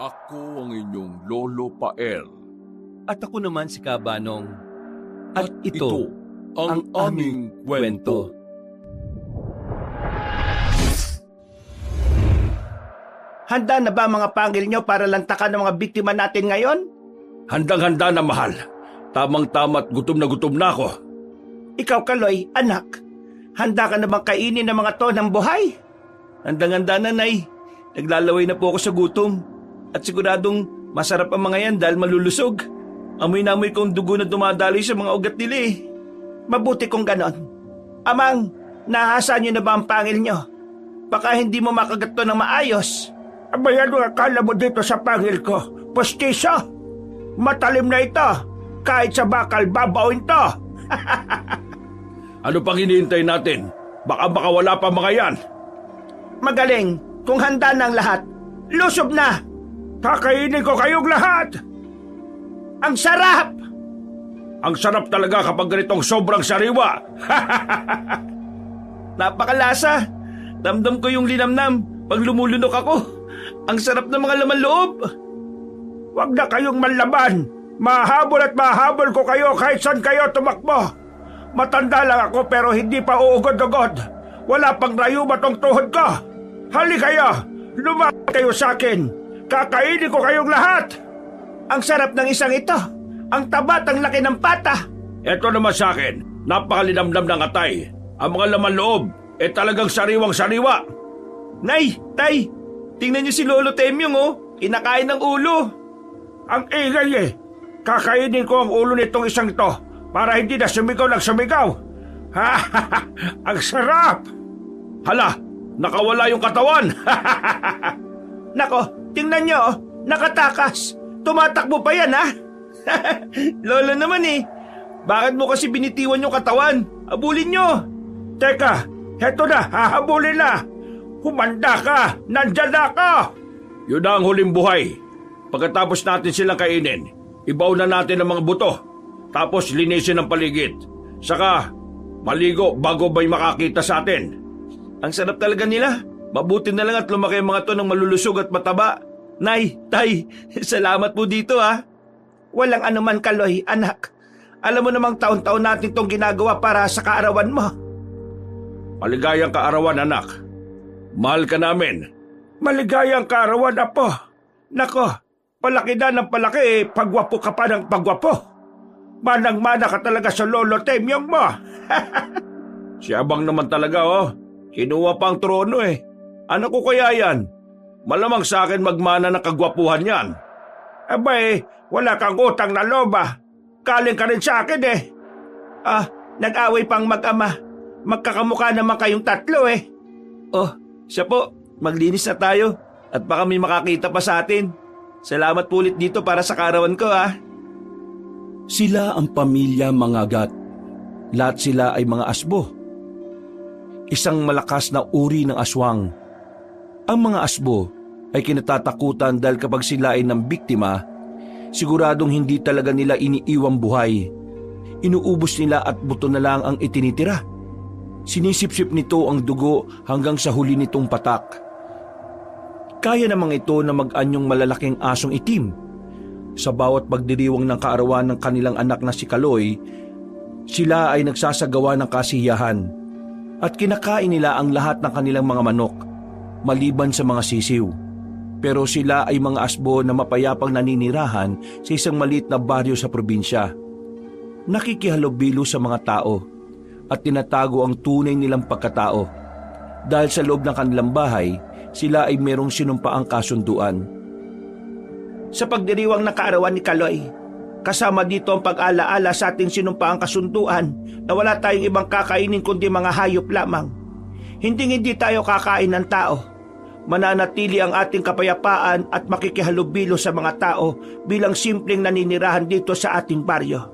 Ako ang inyong Lolo Pael. At ako naman si Kabanong. At ito ang aming kwento. Handa na ba mga pangil nyo para lantakan ng mga biktima natin ngayon? Handang-handa na, mahal. Tamang-tama at gutom na ako. Ikaw, Kaloy, anak. Handa ka na bang kainin ng mga to ng buhay? Handang-handa na, Nay. Naglalaway na po ako sa gutom. At siguradong masarap ang mga yan dahil malulusog. Amoy na amoy ko ang dugo na dumadaloy sa mga ugat nila eh. Mabuti kung ganon. Amang, nahasa nyo na ba ang pangil nyo? Baka hindi mo makagat to ng maayos. Abay, ano akala mo dito sa pangil ko? Postiso? Matalim na ito. Kahit sa bakal, babawin to. Ano pang hinihintay natin? Baka wala pa mga yan. Magaling. Kung handa na ang lahat, lusob na. Kakainin ko kayong lahat. Ang sarap! Ang sarap talaga kapag ganitong sobrang sariwa. Napakalasa. Damdam ko yung linamnam pag lumulunok ako. Ang sarap ng mga laman loob. Huwag na kayong manlaban. Mahabol at mahabol ko kayo kahit saan kayo tumakbo. Matanda lang ako pero hindi pa uugod-ugod. Wala pang rayuma tong tuhod ko. Hali kayo! Lumapit kayo sa akin! Kakainin ko kayong lahat! Ang sarap ng isang ito! Ang taba at ang laki ng pata! Ito naman sa akin, napakalinamnam ng atay. Ang mga laman loob, talagang sariwang-sariwa. Nay, Tay, tingnan niyo si Lolo Temyong oh. Kinakain ng ulo. Ang ingay eh! Kakainin ko ang ulo nitong isang ito para hindi na sumigaw ng sumigaw! Ha ha ha! Ang sarap! Hala, nakawala yung katawan. Nako, tingnan nyo oh! Nakatakas! Tumatakbo pa yan ha! Lolo naman eh. Bakit mo kasi binitiwan yung katawan? Abulin nyo. Teka, heto na, hahabulin na! Humanda ka! Nandyan na ako! Yun na ang huling buhay. Pagkatapos natin silang kainin, ibaw na natin ang mga buto. Tapos linisin ang paligid. Saka, maligo bago may makakita sa atin. Ang sarap talaga nila. Mabuti na lang at lumaki ang mga to ng malulusog at mataba. Nay, Tay, salamat po dito ha. Walang anuman, Kaloy, anak. Alam mo namang taon-taon natin itong ginagawa para sa kaarawan mo. Maligayang kaarawan, anak. Mahal ka namin. Maligayang kaarawan, apo. Nako, palaki na ng palaki pagwapo ka pa ng pagwapo. Manang-mana ka talaga sa Lolo Temyong mo. Si Abang naman talaga oh. Kinuha pa ang trono eh. Ano ko kaya yan? Malamang sa akin magmana ng kagwapuhan yan. Abay, wala kang utang na loba. Kaling ka rin sa akin eh. Nag-away pang mag-ama. Magkakamukha naman kayong tatlo eh. Oh, siya po. Maglinis na tayo. At baka may makakita pa sa atin. Salamat po ulit dito para sa karawan ko ha. Sila ang pamilya Mangagat. Lahat sila ay mga asbo. Isang malakas na uri ng aswang. Ang mga asbo ay kinatatakutan dahil kapag sila ay ng biktima, siguradong hindi talaga nila iniiwang buhay. Inuubos nila at buto na lang ang itinitira. Sinisipsip nito ang dugo hanggang sa huli nitong patak. Kaya namang ito na mag-anyong malalaking asong itim. Sa bawat pagdiriwang ng kaarawan ng kanilang anak na si Kaloy, sila ay nagsasagawa ng kasiyahan at kinakain nila ang lahat ng kanilang mga manok, maliban sa mga sisiw. Pero sila ay mga asbo na mapayapang naninirahan sa isang maliit na baryo sa probinsya. Nakikihalubilo sa mga tao at tinatago ang tunay nilang pagkatao. Dahil sa loob ng kanilang bahay, sila ay merong sinumpaang kasunduan. Sa pagdiriwang ng kaarawan ni Kaloy, kasama dito ang pag-alaala sa ating sinumpaang kasunduan na wala tayong ibang kakainin kundi mga hayop lamang. Hindi tayo kakain ng tao. Mananatili ang ating kapayapaan at makikihalubilo sa mga tao bilang simpleng naninirahan dito sa ating baryo.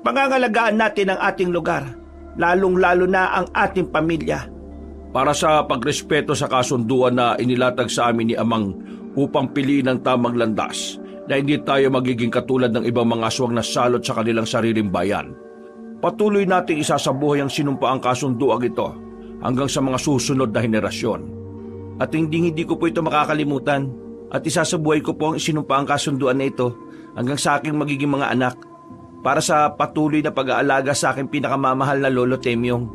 Pangangalagaan natin ang ating lugar, lalong-lalo na ang ating pamilya. Para sa pagrespeto sa kasunduan na inilatag sa amin ni Amang upang piliin ang tamang landas na hindi tayo magiging katulad ng ibang mga aswang na salot sa kanilang sariling bayan. Patuloy nating isasabuhay ang sinumpaang kasunduang ito hanggang sa mga susunod na henerasyon. At hindi ko po ito makakalimutan. at isasabuhay ko po ang isinumpaang kasunduan na ito hanggang sa aking magiging mga anak para sa patuloy na pag-aalaga sa aking pinakamamahal na Lolo Temyong.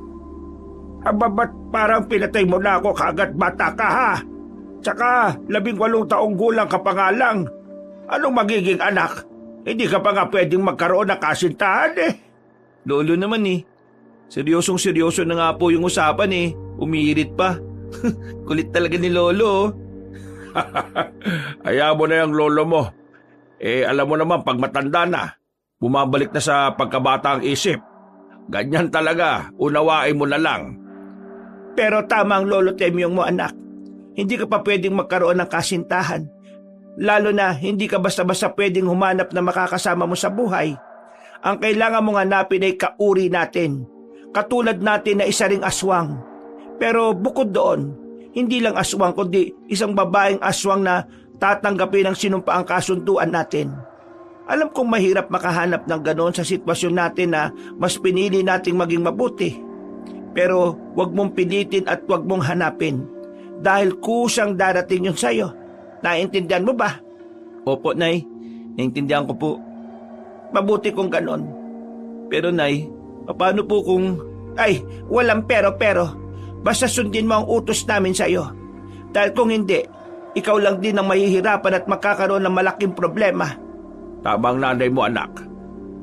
Aba, ba't parang pinatay mo na ako kaagad bata ka ha? Tsaka 18 taong gulang ka pa nga lang. Anong magiging anak? Hindi ka pa nga pwedeng magkaroon ng kasintahan eh. Lolo naman eh. Seryosong-seryoso na nga po yung usapan eh. Umiirit pa. Kulit talaga ni Lolo oh. Hayaan mo na yung lolo mo. Alam mo naman, pag matanda na, bumabalik na sa pagkabata ang isip. Ganyan talaga, unawain mo na lang. Pero tama ang Lolo Temyong mo anak. Hindi ka pa pwedeng magkaroon ng kasintahan. Lalo na hindi ka basta-basta pwedeng humanap na makakasama mo sa buhay. Ang kailangan mong hanapin ay kauri natin. Katulad natin na isa ring aswang. Pero bukod doon, hindi lang aswang kundi isang babaeng aswang na tatanggapin ang sinumpaang kasunduan natin. Alam kong mahirap makahanap ng ganoon sa sitwasyon natin na mas pinili nating maging mabuti. Pero wag mong pilitin at wag mong hanapin. Dahil kusang darating yun sa'yo. Naintindihan mo ba? Opo, Nay. Naintindihan ko po. Mabuti kung ganon. Pero, Nay, paano po kung... Ay, walang pero. Basta sundin mo ang utos namin sa'yo. Dahil kung hindi, ikaw lang din ang mahihirapan at magkakaroon ng malaking problema. Tamang nanay mo, anak.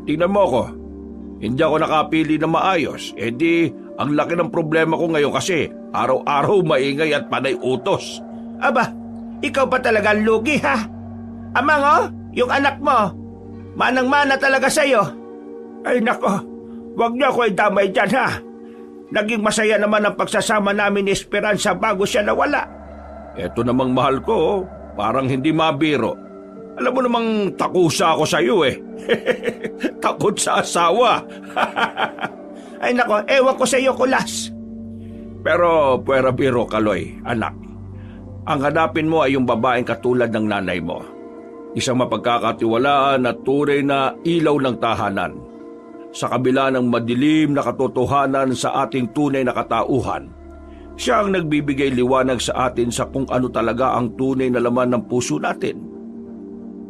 Tingnan mo ko. Hindi ako nakapili na maayos. Di, ang laki ng problema ko ngayon kasi araw-araw maingay at panay utos. Aba, ikaw pa talaga lugi ha? Amang oh, yung anak mo, manang-mana talaga sa'yo. Ay nako, wag niyo ako idamay dyan ha. Naging masaya naman ang pagsasama namin ni Esperanza bago siya nawala. Eto namang mahal ko, parang hindi mabiro. Alam mo namang takusa ako sa iyo eh. Takot sa asawa. Ay nako, ewan ko sa iyo, Kulas. Pero puwera biro, Kaloy, anak. Ang hanapin mo ay yung babaeng katulad ng nanay mo. Isang mapagkakatiwalaan at tunay na ilaw ng tahanan. Sa kabila ng madilim na katotohanan sa ating tunay na katauhan, siya ang nagbibigay liwanag sa atin sa kung ano talaga ang tunay na laman ng puso natin.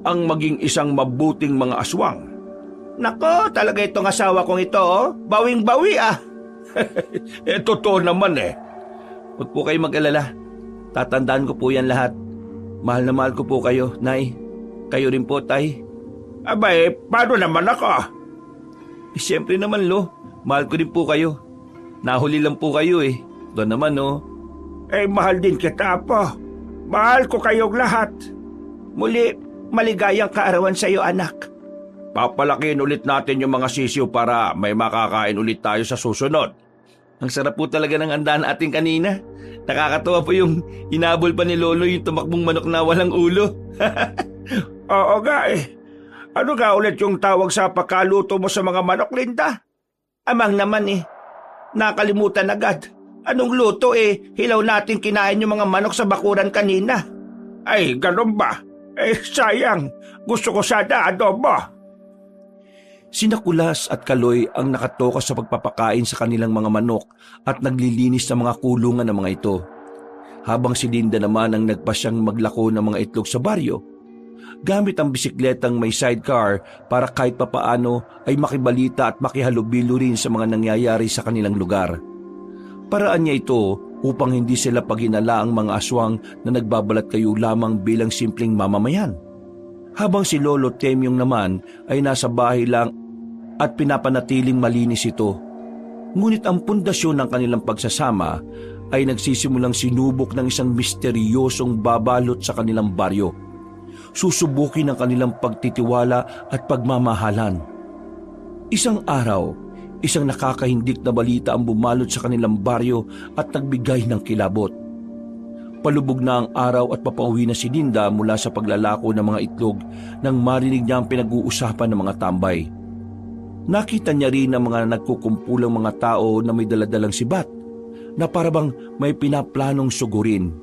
Ang maging isang mabuting mga aswang. Nako, talaga itong asawa kong ito, oh. Bawing-bawi ah. Totoo naman eh. Huwag po kayo mag-alala. Tatandaan ko po yan lahat. Mahal na mahal ko po kayo, Nay. Kayo rin po, Tay. Abay, paano naman ako? Siyempre naman, Lo. Mahal ko din po kayo. Nahuli lang po kayo eh. Doon naman, no. Mahal din kita, Apo. Mahal ko kayong lahat. Muli, maligayang kaarawan sa iyo, anak. Papalakihin ulit natin yung mga sisiw para may makakain ulit tayo sa susunod. Ang sarap po talaga ng handa natin kanina. Nakakatawa po yung inabol pa ni Lolo yung tumakbong manok na walang ulo. Oo nga eh. Ano nga ulit yung tawag sa pagkaluto mo sa mga manok, Linda? Amang naman eh. Nakalimutan agad. Anong luto eh? Hilaw natin kinain yung mga manok sa bakuran kanina. Ay, ganun ba? Sayang. Gusto ko sana adobo. Sina Kulas at Kaloy ang nakatoka sa pagpapakain sa kanilang mga manok at naglilinis ng mga kulungan ng mga ito. Habang si Linda naman ang nagpasyang maglako ng mga itlog sa baryo. Gamit ang bisikletang may sidecar para kahit papaano ay makibalita at makihalubilo rin sa mga nangyayari sa kanilang lugar. Paraan niya ito upang hindi sila paghinala ang mga aswang na nagbabalat kayo lamang bilang simpleng mamamayan. Habang si Lolo Temyong naman ay nasa bahay lang at pinapanatiling malinis ito. Ngunit ang pundasyon ng kanilang pagsasama ay nagsisimulang sinubok ng isang misteryosong babalot sa kanilang baryo. Susubukin ang kanilang pagtitiwala at pagmamahalan. Isang araw, isang nakakahindik na balita ang bumalot sa kanilang baryo at nagbigay ng kilabot. Palubog na ang araw at papauwi na si Linda mula sa paglalako ng mga itlog nang marinig niya ang pinag-uusapan ng mga tambay. Nakita niya rin ang mga nagkukumpulang mga tao na may daladalang sibat na parabang may pinaplanong sugurin.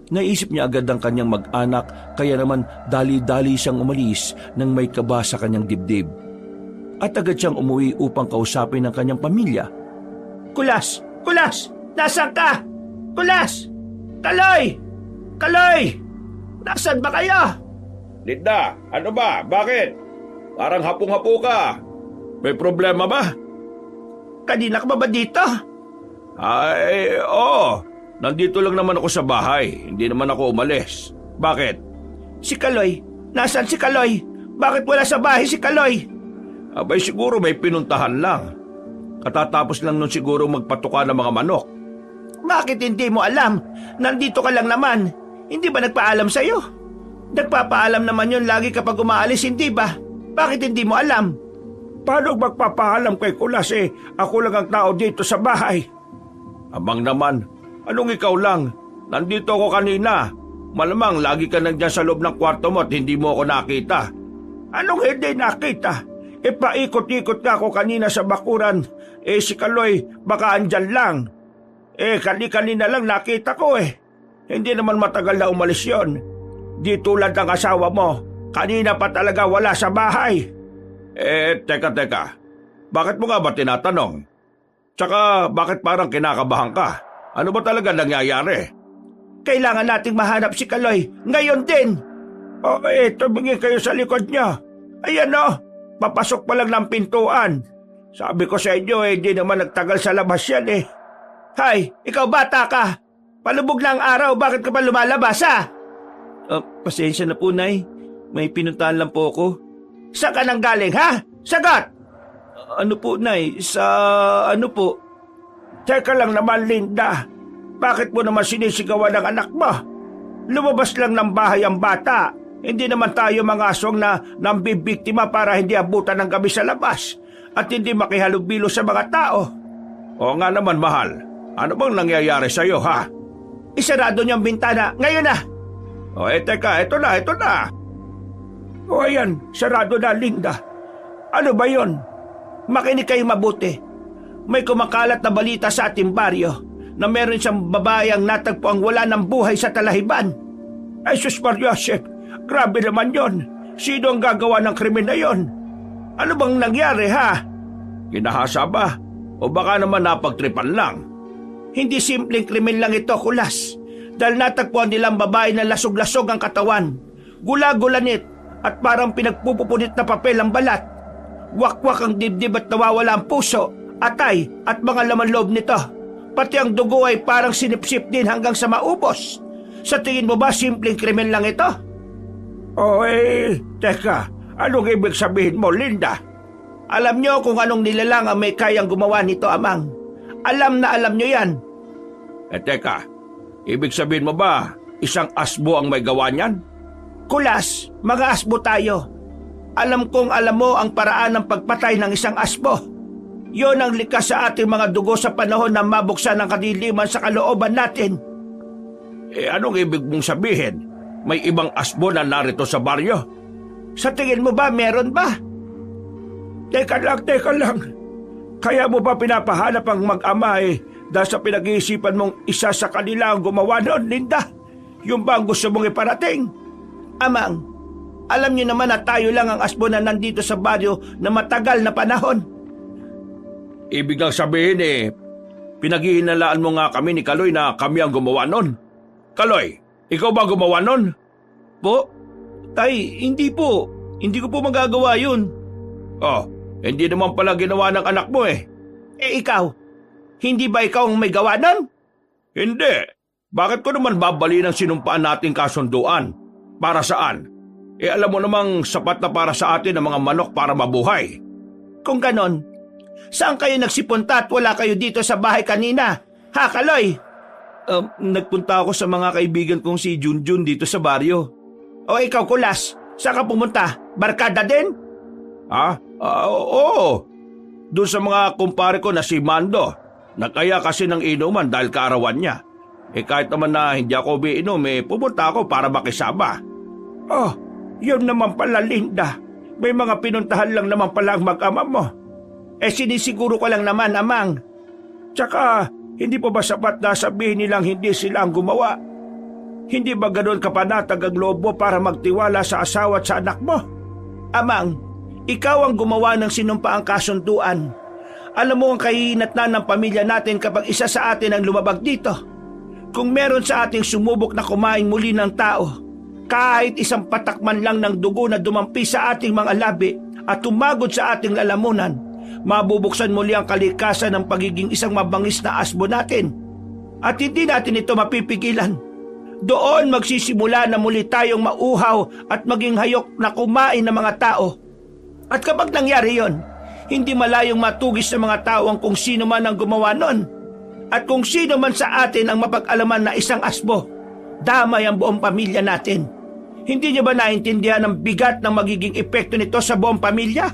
Naisip niya agad ang kanyang mag-anak kaya naman dali-dali siyang umalis nang may kaba sa kanyang dibdib. At agad siyang umuwi upang kausapin ang kanyang pamilya. Kulas! Kulas! Nasaan ka? Kulas! Kaloy! Kaloy! Nasaan ba kayo? Linda, ano ba? Bakit? Parang hapong-hapo ka. May problema ba? Kanina ka ba dito? Ay, oo. Nandito lang naman ako sa bahay. Hindi naman ako umalis. Bakit? Si Kaloy. Nasaan si Kaloy? Bakit wala sa bahay si Kaloy? Abay siguro may pinuntahan lang. Katatapos lang nun siguro magpatuka ng mga manok. Bakit hindi mo alam? Nandito ka lang naman. Hindi ba nagpaalam sa'yo? Nagpapaalam naman yun lagi kapag umaalis, hindi ba? Bakit hindi mo alam? Paano magpapaalam kay Kulas ako lang ang tao dito sa bahay? Amang naman, anong ikaw lang? Nandito ako kanina. Malamang lagi ka nandiyan sa loob ng kwarto mo at hindi mo ako nakita. Anong hindi nakita? Paikot-ikot ka ako kanina sa bakuran. Si Kaloy baka andyan lang. Kani-kanina lang nakita ko Hindi naman matagal na umalis yon. Di tulad ng asawa mo. Kanina pa talaga wala sa bahay. Teka. Bakit mo nga ba tinatanong? Tsaka bakit parang kinakabahan ka? Ano ba talaga nangyayari? Kailangan nating mahanap si Kaloy. Ngayon din. Tumingin kayo sa likod niya. Ayan papasok pa lang ng pintuan. Sabi ko sa inyo di naman nagtagal sa labas yan Hay, ikaw bata ka. Palubog na ang araw, bakit ka pa lumalabas Pasensya na po, Nay. May pinuntahan lang po ako. Saan ka nang galing, ha? Sagot! Ano po, Nay? Ano po? Teka lang naman, Linda. Bakit mo naman sinisigawan ng anak mo? Lumabas lang ng bahay ang bata. Hindi naman tayo mga aswang na nambibiktima para hindi abutan ng gabi sa labas at hindi makihalubilo sa mga tao. Oo nga naman, mahal. Ano bang nangyayari sa'yo, ha? Isarado niyang bintana. Ngayon na! Teka, ito na. Ayan, sarado na, Linda. Ano ba yon? Makinig kayo mabuti. May kumakalat na balita sa ating baryo na meron siyang babaeng natagpo ang wala ng buhay sa talahiban. Ay, Sus Mariosep, grabe naman yon. Sino ang gagawa ng krimen na yon? Ano bang nangyari, ha? Kinahasa ba? O baka naman napagtripan lang? Hindi simpleng krimen lang ito, Kulas. Dahil natagpuan nilang babae na lasog-lasog ang katawan, gula-gulanit at parang pinagpupupunit na papel ang balat. Wakwak ang dibdib at nawawala ang puso, atay at mga laman loob nito. Pati ang dugo ay parang sinipsip din hanggang sa maubos. Sa tingin mo ba simpleng krimen lang ito? Teka, anong ibig sabihin mo, Linda? Alam nyo kung anong nilalang ang may kayang gumawa nito, Amang. Alam na alam nyo yan. Teka, ibig sabihin mo ba isang asbo ang may gawa niyan? Kulas, mga asbo tayo. Alam kong alam mo ang paraan ng pagpatay ng isang asbo. Yon ang likas sa ating mga dugo sa panahon na mabuksan ang kadiliman sa kalooban natin. Anong ibig mong sabihin? May ibang asbo na narito sa baryo? Sa tingin mo ba meron ba? Teka lang. Kaya mo ba pinapahanap ang mag-ama dahil sa pinag-iisipan mong isa sa kanila ang gumawa noon, Linda? Yung ba ang gusto mong iparating? Amang, alam niyo naman na tayo lang ang asbo na nandito sa baryo na matagal na panahon. Ibig lang sabihin pinaghihinalaan mo nga kami ni Kaloy na kami ang gumawa nun. Kaloy, ikaw ba gumawa nun? Po? Tay, hindi po. Hindi ko po magagawa yun. Hindi naman pala ginawa ng anak mo Ikaw, hindi ba ikaw ang may gawa nun? Hindi. Bakit ko naman babali ng sinumpaan nating kasunduan? Para saan? Alam mo namang sapat na para sa atin ang mga manok para mabuhay. Kung ganon, saan kayo nagsipunta at wala kayo dito sa bahay kanina? Ha, Kaloy? Nagpunta ako sa mga kaibigan kong si Junjun dito sa baryo. O ikaw, Kulas, saan ka pumunta? Barkada din? Oo. Doon sa mga kumpare ko na si Mando. Nagkaya kasi ng inuman dahil kaarawan niya. Kahit naman na hindi ako umiinom, pumunta ako para makisama. Yun naman pala, Linda. May mga pinuntahan lang naman pala ang mag-ama mo. Sinisiguro ko lang naman, Amang. Tsaka, hindi pa ba sapat na sabihin nilang hindi sila ang gumawa? Hindi ba ganoon kapanatag ang loob mo para magtiwala sa asawa at sa anak mo? Amang, ikaw ang gumawa ng sinumpaang kasunduan. Alam mo ang kahihinatnan ng pamilya natin kapag isa sa atin ang lumabag dito. Kung meron sa ating sumubok na kumain muli ng tao, Kahit isang patakman lang ng dugo na dumampi sa ating mga labi at tumagod sa ating lalamunan, mabubuksan muli ang kalikasan ng pagiging isang mabangis na asbo natin. At hindi natin ito mapipigilan. Doon magsisimula na muli tayong mauhaw at maging hayok na kumain ng mga tao. At kapag nangyari yon, hindi malayong matugis ng mga tao ang kung sino man ang gumawa nun. At kung sino man sa atin ang mapag-alaman na isang asbo, damay ang buong pamilya natin. Hindi niyo ba naintindihan ang bigat ng magiging epekto nito sa buong pamilya?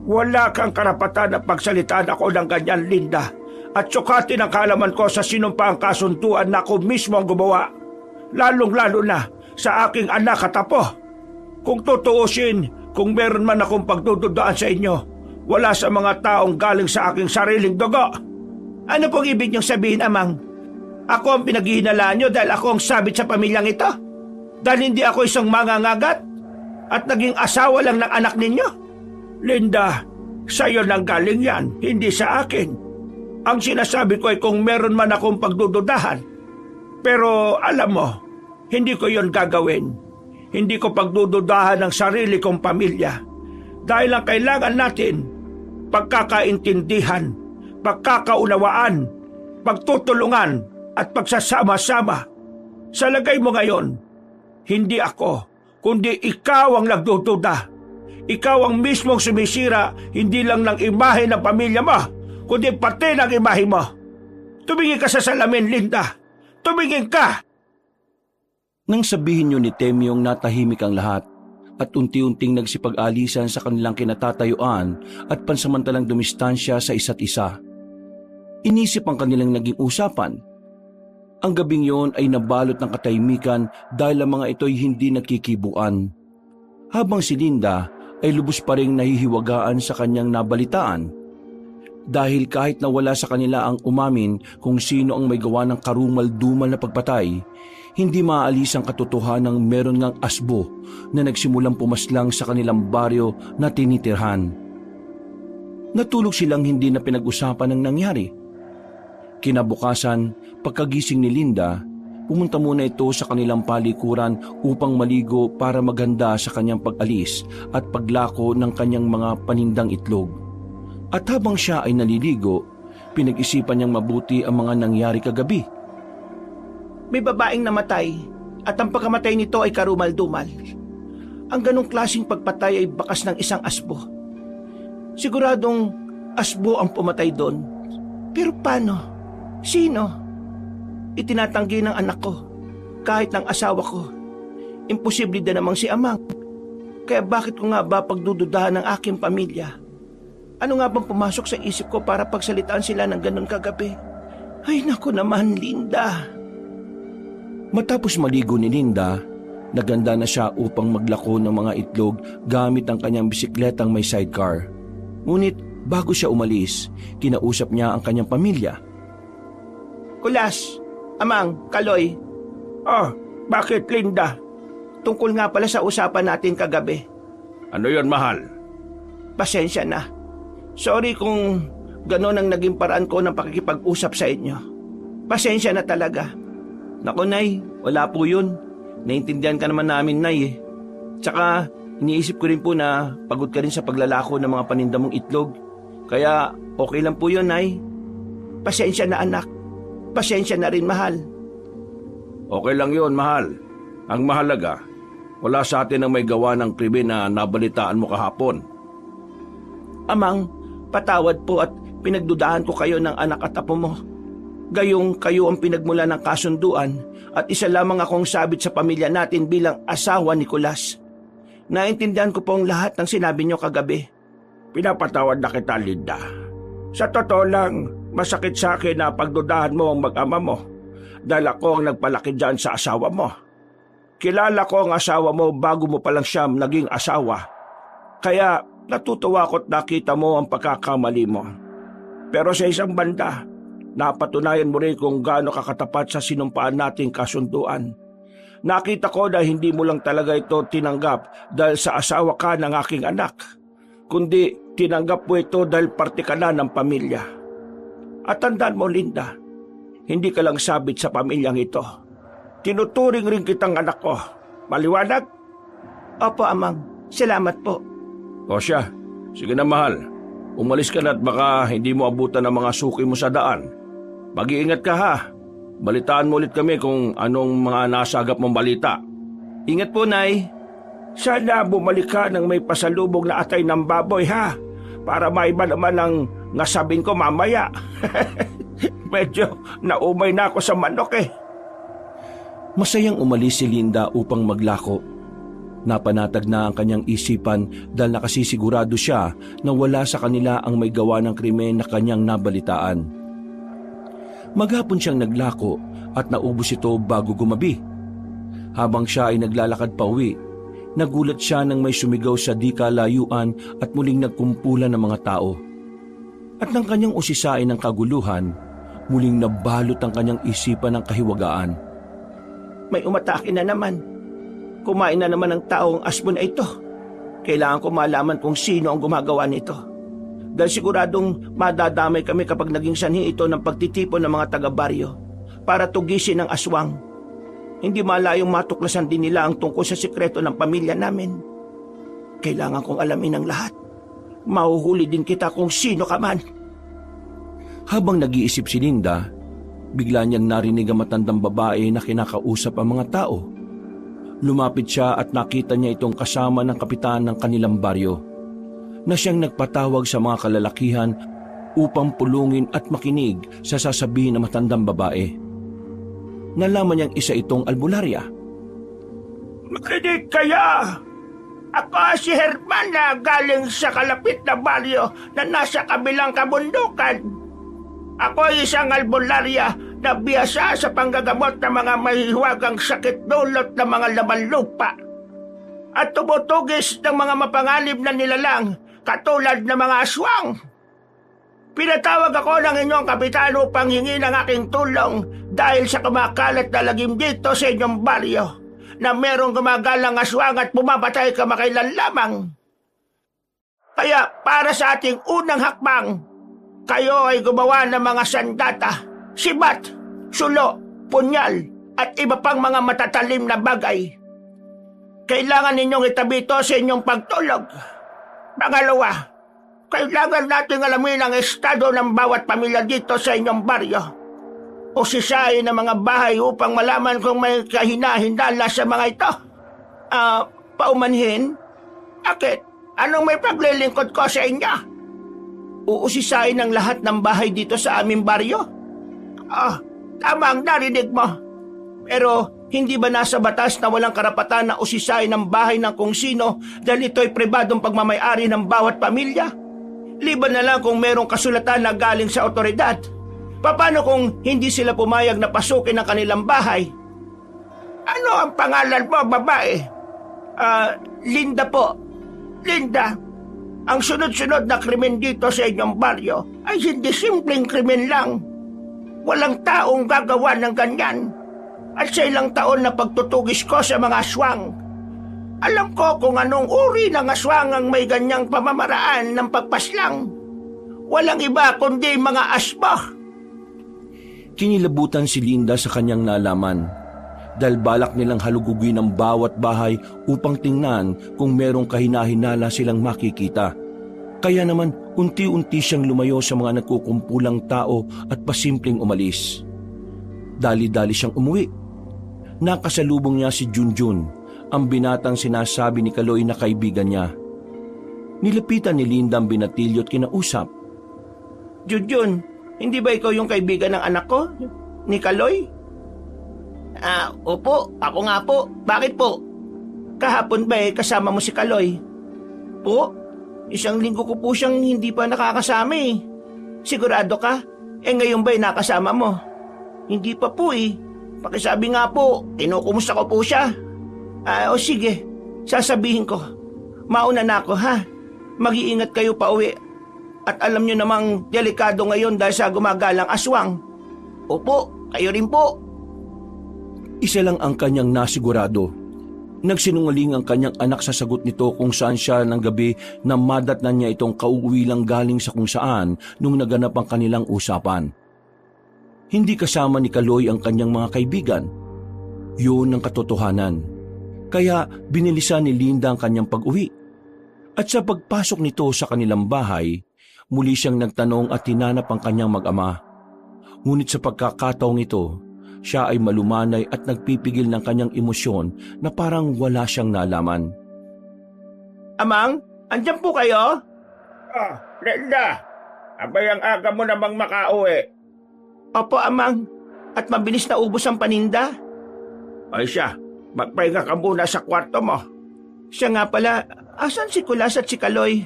Wala kang karapatan na pagsalitaan ako ng ganyan, Linda. At sukatin ang kaalaman ko sa sinumpaang kasunduan na ako mismo ang gumawa. Lalong-lalo na sa aking anak at apo. Kung tutuusin, kung meron man akong pagdududaan sa inyo, wala sa mga taong galing sa aking sariling dugo. Ano pong ibig niyong sabihin, Amang? Ako ang pinaghihinalaan niyo dahil ako ang sabit sa pamilyang ito? Dahil hindi ako isang mangangagat at naging asawa lang ng anak ninyo? Linda, sa'yo nang galing yan, hindi sa akin. Ang sinasabi ko ay kung meron man akong pagdududahan. Pero alam mo, hindi ko yon gagawin. Hindi ko pagdududahan ng sarili kong pamilya. Dahil ang kailangan natin, pagkakaintindihan, pagkakaunawaan, pagtutulungan at pagsasama-sama. Sa lagay mo ngayon, hindi ako, kundi ikaw ang nagdududa. Ikaw ang mismong sumisira hindi lang ng imahe ng pamilya mo, kundi pati ng imahe mo. Tumingin ka sa salamin, Linda. Tumingin ka! Nang sabihin niyo ni Temyong natahimik ang lahat at unti-unting nagsipag-alisan sa kanilang kinatatayuan at pansamantalang dumistansya sa isa't isa. Inisip ang kanilang naging usapan. Ang gabing yon ay nabalot ng katahimikan dahil ang mga ito'y hindi nakikibuan. Habang si Linda ay lubos pa ring nahihiwagaan sa kanyang nabalitaan. Dahil kahit nawala sa kanila ang umamin kung sino ang may gawa ng karumal-dumal na pagpatay, hindi maaalis ang katotohanang meron ngang asbo na nagsimulang pumaslang sa kanilang baryo na tinitirhan. Natulog silang hindi na pinag-usapan ng nangyari. Kinabukasan, pagkagising ni Linda, pumunta muna ito sa kanilang palikuran upang maligo para maghanda sa kanyang pag-alis at paglako ng kanyang mga panindang itlog. At habang siya ay naliligo, pinag-isipan niyang mabuti ang mga nangyari kagabi. May babaeng namatay at ang pagkamatay nito ay karumal-dumal. Ang ganong klaseng pagpatay ay bakas ng isang asbo. Siguradong asbo ang pumatay doon. Pero paano? Sino? Itinatanggi ng anak ko, kahit ng asawa ko. Imposible din namang si Amang. Kaya bakit ko nga ba pagdududahan ng aking pamilya? Ano nga bang pumasok sa isip ko para pagsalitaan sila ng ganun kagabi? Ay naku naman, Linda. Matapos maligo ni Linda, naganda na siya upang maglako ng mga itlog gamit ang kanyang bisikletang may sidecar. Ngunit bago siya umalis, kinausap niya ang kanyang pamilya. Kulas, Amang, Kaloy. Oh, bakit, Linda? Tungkol nga pala sa usapan natin kagabi. Ano yon, mahal? Pasensya na. Sorry kung gano'n ang naging paraan ko ng pakikipag-usap sa inyo. Pasensya na talaga. Naku, Nay, wala po yun. Naintindihan ka naman namin, Nay eh. Tsaka, iniisip ko rin po na pagod ka rin sa paglalako ng mga paninda mong itlog. Kaya, okay lang po yun, Nay. Pasensya na, anak. Pasensya na rin, mahal. Okay lang yon, mahal. Ang mahalaga, wala sa atin ang may gawa ng krimen na nabalitaan mo kahapon. Amang, patawad po at pinagdudahan ko kayo ng anak at apo mo. Gayong kayo ang pinagmula ng kasunduan at isa lamang akong sabit sa pamilya natin bilang asawa ni Kulas. Naintindihan ko po ang lahat ng sinabi niyo kagabi. Pinapatawad na kita, Linda. Sa totoo lang, masakit sa akin na pagdudahan mo ang mag-ama mo dahil ako ang nagpalaki dyan sa asawa mo. Kilala ko ang asawa mo bago mo palang siya naging asawa. Kaya natutuwa ko't nakita mo ang pagkakamali mo. Pero sa isang banda, napatunayan mo rin kung gaano kakatapat sa sinumpaan nating kasunduan. Nakita ko na hindi mo lang talaga ito tinanggap dahil sa asawa ka ng aking anak, kundi tinanggap mo ito dahil parte ka na ng pamilya. At tandaan mo, Linda, hindi ka lang sabit sa pamilyang ito. Tinuturing rin kitang anak ko Maliwanag? Opo, Amang. Salamat po. O siya, sige na mahal. Umalis ka na at baka hindi mo abutan ang mga suki mo sa daan. Mag-iingat ka ha. Balitaan mo ulit kami kung anong mga nasagap mong balita. Ingat po, Nay. Sana bumalik ka ng may pasalubong na atay ng baboy ha. Para maiba naman ang nasabing ko mamaya. Medyo naumay na ako sa manok eh. Masayang umalis si Linda upang maglako. Napanatag na ang kanyang isipan dahil nakasisigurado siya na wala sa kanila ang may gawa ng krimen na kanyang nabalitaan. Maghapon siyang naglako at naubos ito bago gumabi. Habang siya ay naglalakad pa uwi, nagulat siya nang may sumigaw sa di kalayuan at muling nagkumpulan ng mga tao. At nang kanyang usisain ng kaguluhan, muling nabalot ang kanyang isipan ng kahiwagaan. May umatake na naman. Kumain na naman ng taong asbo na ito. Kailangan ko malaman kung sino ang gumagawa nito. Dahil siguradong madadamay kami kapag naging sanhi ito ng pagtitipon ng mga taga-baryo para tugisin ang aswang. Hindi malayong matuklasan din nila ang tungkol sa sikreto ng pamilya namin. Kailangan kong alamin ang lahat. Mahuhuli din kita kung sino ka man. Habang nag-iisip si Linda, bigla niyang narinig ang matandang babae na kinakausap ang mga tao. Lumapit siya at nakita niya itong kasama ng kapitan ng kanilang baryo, na siyang nagpatawag sa mga kalalakihan upang pulungin at makinig sa sasabihin ng matandang babae. Nalaman niyang isa itong albularya. Makinig kaya! Ako si Herman na galing sa kalapit na baryo na nasa kabilang kabundukan. Ako ay isang albularya na biyasa sa panggagamot ng mga mahihiwagang sakit dulot ng mga laman lupa at tumutugis ng mga mapanganib na nilalang katulad ng mga aswang. Pinatawag ako ng inyong kapitan upang hingi ng aking tulong dahil sa kumakalat na lagim dito sa inyong baryo na merong gumagalang aswang at bumapatay kamakailan lamang. Kaya para sa ating unang hakbang, kayo ay gumawa ng mga sandata, sibat, sulo, punyal, at iba pang mga matatalim na bagay. Kailangan ninyong itabi ito sa inyong pagtulog. Pangalawa, kailangan nating alamin ang estado ng bawat pamilya dito sa inyong baryo. Usisain ang mga bahay upang malaman kung may kahina-hindala sa mga ito. Paumanhin? Akit, anong may paglilingkod ko sa inyo? Uusisain ang lahat ng bahay dito sa aming baryo? Tama ang narinig mo. Pero hindi ba nasa batas na walang karapatan na usisain ang bahay ng kung sino dahil ito'y pribadong pagmamayari ng bawat pamilya? Liban na lang kung merong kasulatan na galing sa otoridad. Paano kung hindi sila pumayag na pasukin ang kanilang bahay? Ano ang pangalan mo, babae? Linda po. Linda, ang sunod-sunod na krimen dito sa inyong baryo ay hindi simpleng krimen lang. Walang taong gagawa ng ganyan. At sa ilang taon na pagtutugis ko sa mga aswang, alam ko kung anong uri ng aswang ang may ganyang pamamaraan ng pagpaslang. Walang iba kundi mga asbo. Kinilabutan si Linda sa kanyang nalaman dahil balak nilang halugugin ang bawat bahay upang tingnan kung merong kahina-hinala silang makikita. Kaya naman unti-unti siyang lumayo sa mga nagkukumpulang tao at pasimpleng umalis. Dali-dali siyang umuwi. Nakasalubong niya si Junjun, ang binatang sinasabi ni Kaloy na kaibigan niya. Nilapitan ni Linda ang binatilyo at kinausap. Junjun, hindi ba ikaw yung kaibigan ng anak ko, ni Kaloy? Opo, ako nga po. Bakit po? Kahapon ba kasama mo si Kaloy? Po, 1 linggo ko po siyang hindi pa nakakasama eh. Sigurado ka? Ngayon ba nakasama mo? Hindi pa po eh. Pakisabi nga po, kinukumusta ko po siya. O sige, sasabihin ko. Mauna na ako ha. Mag-iingat kayo pa uwi. At alam nyo namang delikado ngayon dahil sa gumagalang aswang. Opo, kayo rin po. Isa lang ang kanyang nasigurado. Nagsinungaling ang kanyang anak sa sagot nito kung saan siya ng gabi na madatnan niya itong kauwi lang galing sa kung saan nung naganap ang kanilang usapan. Hindi kasama ni Kaloy ang kanyang mga kaibigan. Yun ang katotohanan. Kaya binilisan ni Linda ang kanyang pag-uwi. At sa pagpasok nito sa kanilang bahay, muli siyang nagtanong at tinanap ang kanyang mag-ama. Ngunit sa pagkakataong ito, siya ay malumanay at nagpipigil ng kanyang emosyon na parang wala siyang nalaman. Amang, andyan po kayo? Linda, abay ang aga mo namang makauwi. Opo, Amang. At mabilis na ubos ang paninda. Ay siya, magpahinga ka muna sa kwarto mo. Siya nga pala, asan si Kulas at si Kaloy?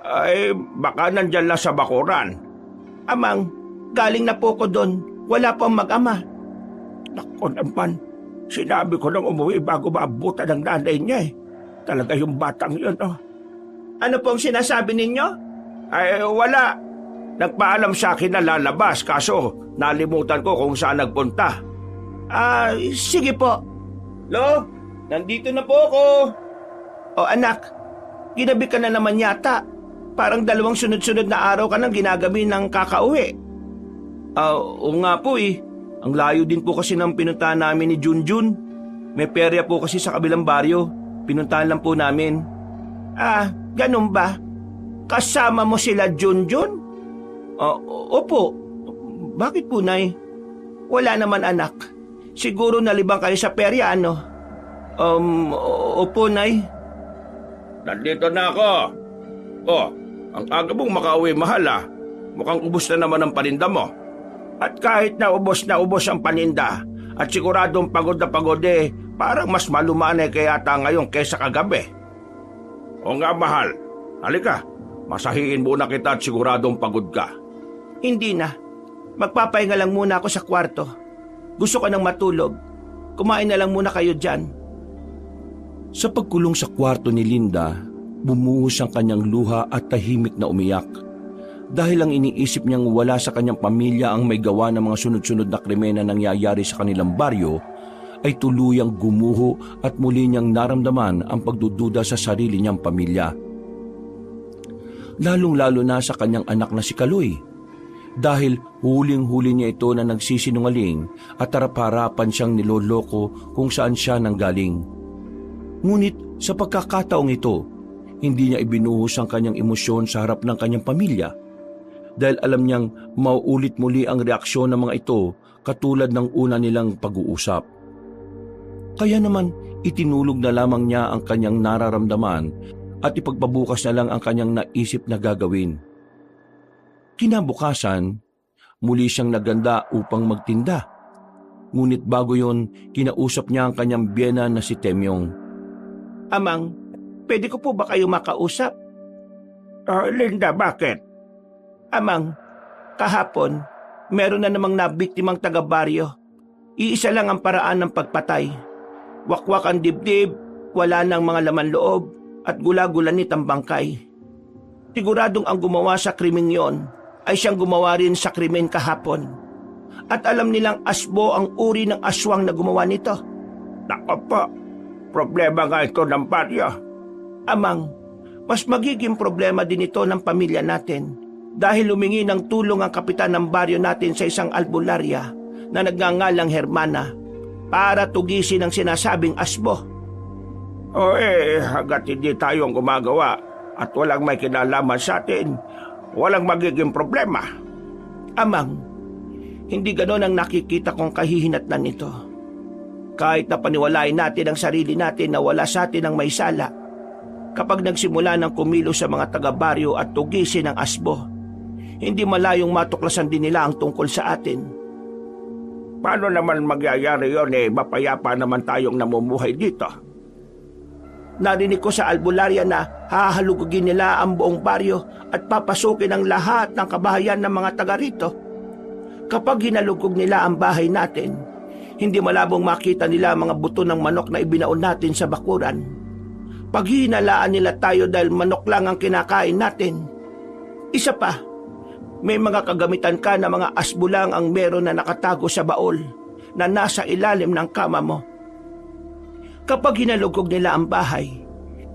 Ay, baka nandyan lang sa bakuran. Amang, galing na po ko doon. Wala po ang mag-ama. Naku naman, sinabi ko nang umuwi bago maabutan ng nanay niya eh. Talaga yung batang yun, oh. Ano pong sinasabi ninyo? Ay, wala. Nagpaalam sa akin na lalabas, kaso nalimutan ko kung saan nagpunta. Sige po. Lo, nandito na po ako. O anak, ginabi ka na naman yata. Parang 2 sunod-sunod na araw ka nang ginagabi ng kakauwi. Oo nga po eh. Ang layo din po kasi ng pinuntahan namin ni Junjun. May perya po kasi sa kabilang baryo. Pinuntahan lang po namin. Ganun ba? Kasama mo sila Junjun? Opo. Bakit po, Nay? Wala naman anak. Siguro nalibang kayo sa perya, ano? Opo, Nay. Nandito na ako. Oh, ang aga mong makauwi, mahal ah. Mukhang ubos na naman ang paninda mo. At kahit na ubos ang paninda, at siguradong pagod na pagod eh, parang mas malumanay kaya ata ngayon kaysa kagabi. O nga, mahal. Halika, masahiin muna kita at siguradong pagod ka. Hindi na. Magpapahinga lang muna ako sa kwarto. Gusto ko nang matulog. Kumain na lang muna kayo dyan. Sa pagkulong sa kwarto ni Linda, bumuhos ang kanyang luha at tahimik na umiyak. Dahil ang iniisip niyang wala sa kanyang pamilya ang may gawa ng mga sunod-sunod na krimen na nangyayari sa kanilang baryo, ay tuluyang gumuho at muli niyang naramdaman ang pagdududa sa sarili niyang pamilya. Lalong-lalo na sa kanyang anak na si Kaloy. Dahil huling-huli niya ito na nagsisinungaling at harap-harapan siyang niloloko kung saan siya nanggaling. Ngunit sa pagkakataong ito, hindi niya ibinuhos ang kanyang emosyon sa harap ng kanyang pamilya. Dahil alam niyang mauulit muli ang reaksyon ng mga ito katulad ng una nilang pag-uusap. Kaya naman itinulog na lamang niya ang kanyang nararamdaman at ipagpabukas na lang ang kanyang naisip na gagawin. Kinabukasan, muli siyang naganda upang magtinda. Ngunit bago yon, kinausap niya ang kanyang biyena na si Temyong. Amang, pwede ko po ba kayo makausap? Linda, bakit? Amang, kahapon, meron na namang nabiktimang taga-baryo. Iisa lang ang paraan ng pagpatay. Wakwak ang dibdib, wala nang mga laman loob, at gula-gulanit ang bangkay. Siguradong ang gumawa sa krimeng yon ay siyang gumawa rin sa krimen kahapon. At alam nilang asbo ang uri ng aswang na gumawa nito. Nako po, problema nga ito ng baryo. Amang, mas magiging problema din ito ng pamilya natin dahil humingi ng tulong ang kapitan ng baryo natin sa isang albularya na nagngangalang Hermana para tugisin ang sinasabing asbo. Hanggat hindi tayo ang gumagawa at walang may kinalaman sa atin, walang magiging problema. Amang, hindi ganon ang nakikita kong kahihinatnan nito. Kahit na paniwalain natin ang sarili natin na wala sa atin ang may sala, kapag nagsimula ng kumilos sa mga taga-baryo at tugisin ang asbo, hindi malayong matuklasan din nila ang tungkol sa atin. Paano naman magyayari yun mapayapa naman tayong namumuhay dito? Narinig ko sa albularya na hahalugugin nila ang buong baryo at papasukin ang lahat ng kabahayan ng mga taga rito. Kapag hinalugog nila ang bahay natin, hindi malabong makita nila ang mga buto ng manok na ibinaon natin sa bakuran. Paghihinalaan nila tayo dahil manok lang ang kinakain natin. Isa pa, may mga kagamitan ka na mga asbo lang ang meron na nakatago sa baol na nasa ilalim ng kama mo. Kapag hinalugog nila ang bahay,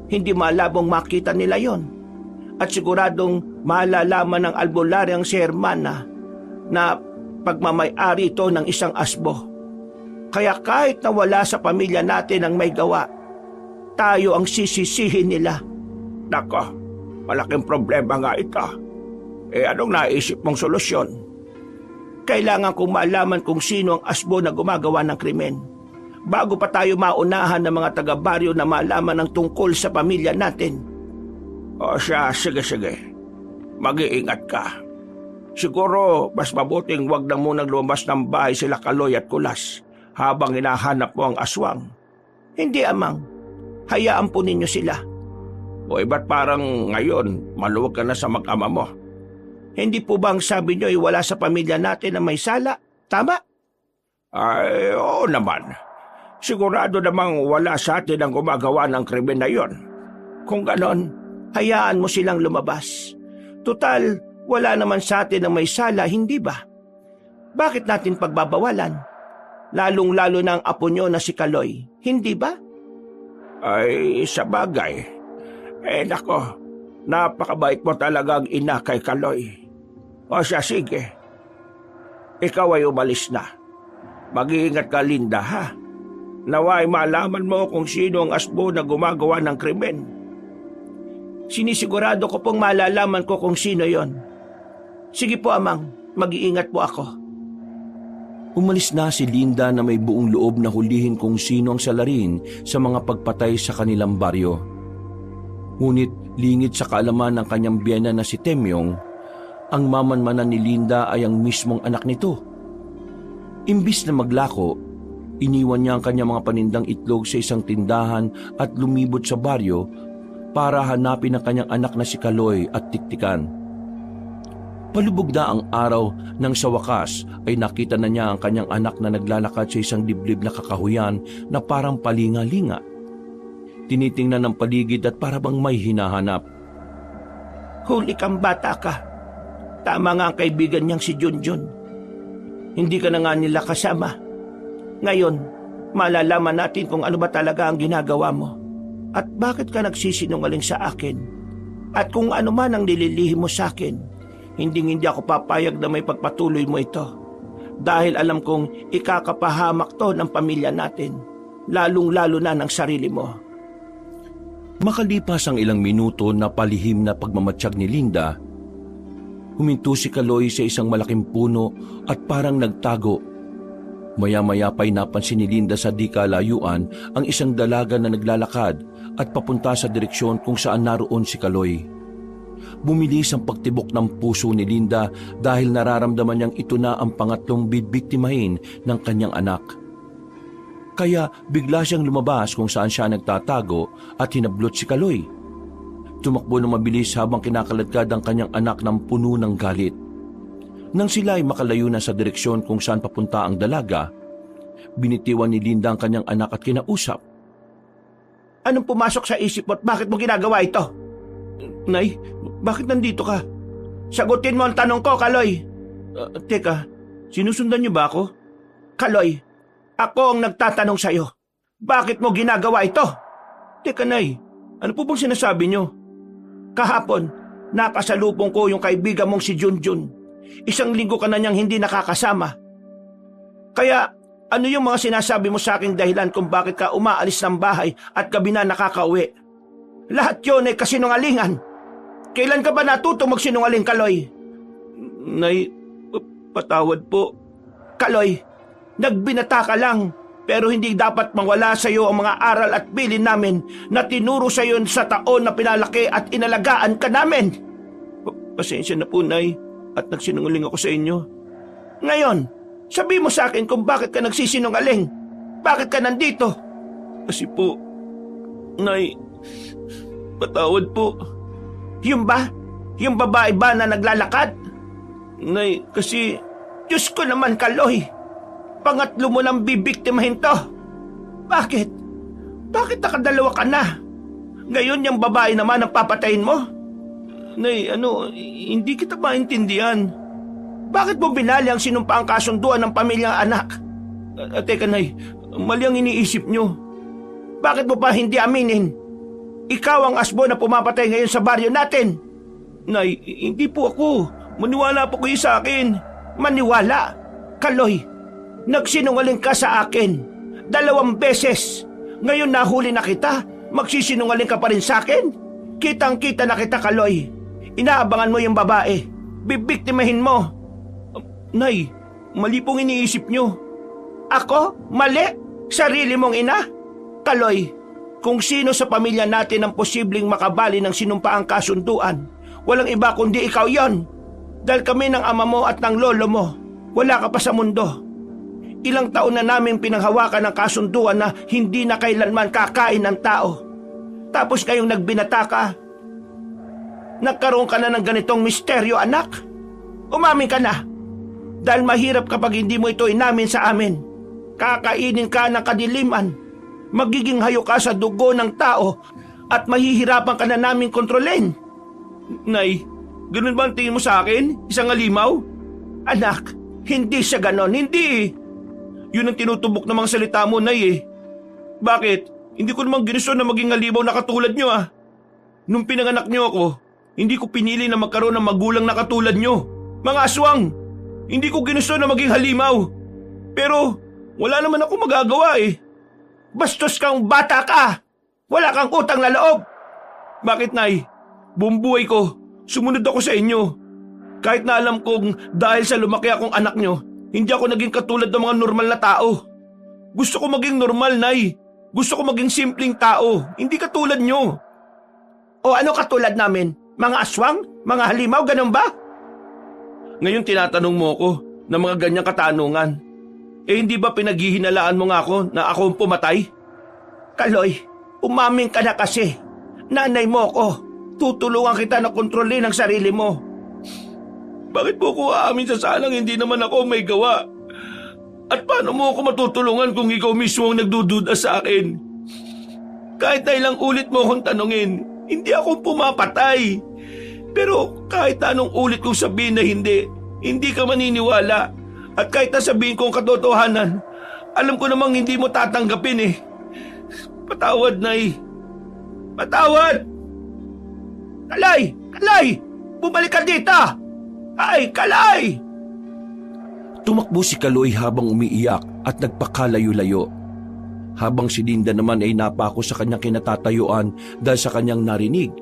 hindi malabong makita nila yon. At siguradong malalaman ng albularyang si Hermana na pagmamay-ari ito ng isang asbo. Kaya kahit na wala sa pamilya natin ang may gawa, tayo ang sisisihin nila. Nako, malaking problema nga ito. Anong naisip mong solusyon? Kailangan kong malaman kung sino ang asbo na gumagawa ng krimen. Bago pa tayo maunahan ng mga taga-baryo na malaman ang tungkol sa pamilya natin. O siya, sige. Mag-iingat ka. Siguro, mas mabuting wag na munang lumabas ng bahay sila Kaloy at Kulas habang hinahanap mo ang aswang. Hindi, Amang. Hayaan po ninyo sila. O ba't parang ngayon, maluwag ka na sa mag-ama mo? Hindi po ba ang sabi nyo ay wala sa pamilya natin na may sala? Tama? Ay, oo naman. Sigurado namang wala sa atin ang gumagawa ng krimen na yon. Kung ganon, hayaan mo silang lumabas. Tutal, wala naman sa atin ang may sala, hindi ba? Bakit natin pagbabawalan? Lalong-lalo na ang apo nyo na si Kaloy, hindi ba? Ay, sa bagay. Nako, napakabait mo talagang ina kay Kaloy. O siya, sige. Ikaw ay umalis na. Mag-iingat ka, Linda, ha? Naway malaman mo kung sino ang asbo na gumagawa ng krimen. Sinisigurado ko pong malalaman ko kung sino yon. Sige po, Amang. Mag-iingat po ako. Umalis na si Linda na may buong loob na hulihin kung sino ang salarin sa mga pagpatay sa kanilang baryo. Ngunit lingid sa kaalaman ng kanyang biyena na si Temyong, ang mamanmanan ni Linda ay ang mismong anak nito. Imbis na maglako, iniwan niya ang kanyang mga panindang itlog sa isang tindahan at lumibot sa baryo para hanapin ang kanyang anak na si Kaloy at tiktikan. Palubog na ang araw nang sa wakas ay nakita na niya ang kanyang anak na naglalakad sa isang liblib na kakahuyan na parang palinga-linga. Tinitingnan ng paligid at parabang may hinahanap. Huli kang bata ka. Tama nga ang kaibigan niyang si Junjun. Hindi ka na nga nila kasama. Ngayon, malalaman natin kung ano ba talaga ang ginagawa mo. At bakit ka nagsisinungaling sa akin. At kung ano man ang nililihim mo sa akin, hindi ako papayag na may pagpatuloy mo ito. Dahil alam kong ikakapahamak to ng pamilya natin. Lalong-lalo na ng sarili mo. Makalipas ang ilang minuto na palihim na pagmamatsyag ni Linda, huminto si Kaloy sa isang malaking puno at parang nagtago. Maya-maya pa'y napansin ni Linda sa di kalayuan ang isang dalaga na naglalakad at papunta sa direksyon kung saan naroon si Kaloy. Bumilis ang pagtibok ng puso ni Linda dahil nararamdaman niyang ito na ang pangatlong bibiktimahin ng kanyang anak. Kaya bigla siyang lumabas kung saan siya nagtatago at hinablot si Kaloy. Tumakbo ng mabilis habang kinakaladkad ang kanyang anak ng puno ng galit. Nang sila ay makalayo na sa direksyon kung saan papunta ang dalaga, binitiwan ni Linda ang kanyang anak at kinausap. Anong pumasok sa isip mo at bakit mo ginagawa ito? Nay, bakit nandito ka? Sagutin mo ang tanong ko, Kaloy. Teka, sinusundan niyo ba ako? Kaloy, ako ang nagtatanong sa'yo. Bakit mo ginagawa ito? Teka, Nay, ano po bang sinasabi niyo? Kahapon, nakasalubong ko yung kaibigan mong si Junjun. 1 linggo ka na niyang hindi nakakasama. Kaya, ano yung mga sinasabi mo sa aking dahilan kung bakit ka umaalis ng bahay at gabi na nakakauwi? Lahat yun ay kasinungalingan. Kailan ka ba natuto magsinungaling, Kaloy? Nay, patawad po. Kaloy, nagbinata ka lang, pero hindi dapat mawala sa iyo ang mga aral at bilin namin na tinuro sa iyo sa taon na pinalaki at inalagaan ka namin. Pasensya na po, Nay, at nagsinungaling ako sa inyo. Ngayon, sabi mo sa akin kung bakit ka nagsisinungaling. Bakit ka nandito? Kasi po, Nay, patawad po. Yung ba? Yung babae ba na naglalakad? Nay, kasi, Diyos ko naman, Kaloy. Pangatlo mo nang bibiktimahin to. Bakit? Bakit nakadalawa ka na? Ngayon yung babae naman ang papatayin mo? Nay, hindi kita maintindihan. Bakit mo binali ang sinumpaang kasunduan ng pamilyang anak? Teka, Nay, mali ang iniisip nyo. Bakit mo pa hindi aminin? Ikaw ang asbo na pumapatay ngayon sa baryo natin. Nay, hindi po ako. Maniwala po kayo sa akin. Maniwala? Kaloy, nagsinungaling ka sa akin 2 beses. Ngayon nahuli na kita. Magsisinungaling ka pa rin sa akin? Kitang-kita na kita, Kaloy. Inaabangan mo yung babae. Bibiktimahin mo. Nay, mali pong iniisip nyo. Ako? Mali? Sarili mong ina? Kaloy, kung sino sa pamilya natin ang posibleng makabali ng sinumpaang kasunduan, walang iba kundi ikaw yon. Dahil kami ng ama mo at ng lolo mo, wala ka pa sa mundo. Ilang taon na namin pinanghawakan ng kasunduan na hindi na kailanman kakain ng tao. Tapos ngayong nagbinata ka, nagkaroon ka na ng ganitong misteryo, anak. Umamin ka na. Dahil mahirap kapag hindi mo ito inamin sa amin. Kakainin ka ng kadiliman. Magiging hayo ka sa dugo ng tao at mahihirapan ka na naming kontrolin. Nay, ganun ba ang tingin mo sa akin? Isang halimaw? Anak, hindi siya ganon, hindi. Yun ang tinutubok ng mga salita mo, Nay eh. Bakit? Hindi ko naman ginusto na maging halimaw na katulad nyo ah. Nung pinanganak nyo ako, hindi ko pinili na magkaroon ng magulang na katulad nyo. Mga aswang! Hindi ko ginusto na maging halimaw. Pero wala naman ako magagawa eh. Bastos kang bata ka! Wala kang utang na loob! Bakit, Nay? Buong buhay ko, sumunod ako sa inyo. Kahit na alam kong dahil sa lumaki akong anak nyo, hindi ako naging katulad ng mga normal na tao. Gusto ko maging normal, Nay. Gusto ko maging simpleng tao, hindi katulad nyo. O ano katulad namin? Mga aswang? Mga halimaw, ganun ba? Ngayon tinatanong mo ko ng mga ganyang katanungan. Eh hindi ba pinaghihinalaan mo nga ako na ako ang pumatay? Kaloy, umamin ka na kasi. Nanay mo ko. Tutulungan kita na kontrolin ang sarili mo. Bakit po ko aamin sa salang hindi naman ako may gawa? At paano mo ako matutulungan kung ikaw mismo ang nagdududa sa akin? Kahit na ilang ulit mo akong tanungin, hindi ako pumapatay. Pero kahit na anong ulit kong sabihin na hindi ka maniniwala. At kahit na sabihin ko ang katotohanan, alam ko namang hindi mo tatanggapin eh. Patawad, Nay. Patawad! Kalay! Kalay! Bumalik ka dito! Ay, Kalay! Tumakbo si Kaloy habang umiiyak at nagpakalayo-layo. Habang si Linda naman ay napako sa kanyang kinatatayuan dahil sa kanyang narinig.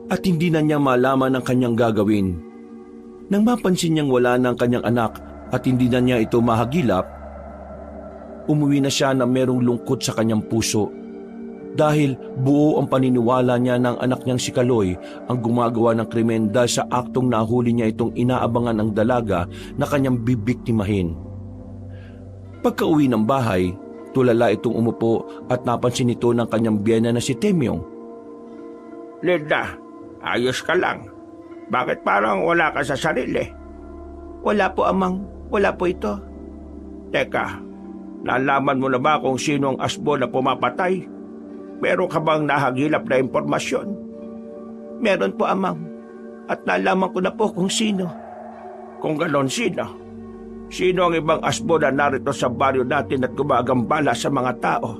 At hindi na niya malaman ang kanyang gagawin. Nang mapansin niyang wala na ang kanyang anak at hindi na niya ito mahagilap, umuwi na siya na merong lungkot sa kanyang puso. Dahil buo ang paniniwala niya ng anak niyang si Kaloy ang gumagawa ng krimen dahil sa aktong nahuli niya itong inaabangan ang dalaga na kanyang bibiktimahin. Pagka-uwi ng bahay, tulala itong umupo at napansin ito ng kanyang biyena na si Temyong. Linda, ayos ka lang. Bakit parang wala ka sa sarili? Wala po, Amang. Wala po ito. Teka, nalaman mo na ba kung sino ang asbo na pumapatay? Meron ka bang nahagilap na impormasyon? Meron po, Amang. At nalaman ko na po kung sino. Kung ganon, sino? Sino ang ibang asbo na narito sa baryo natin at gumagambala sa mga tao?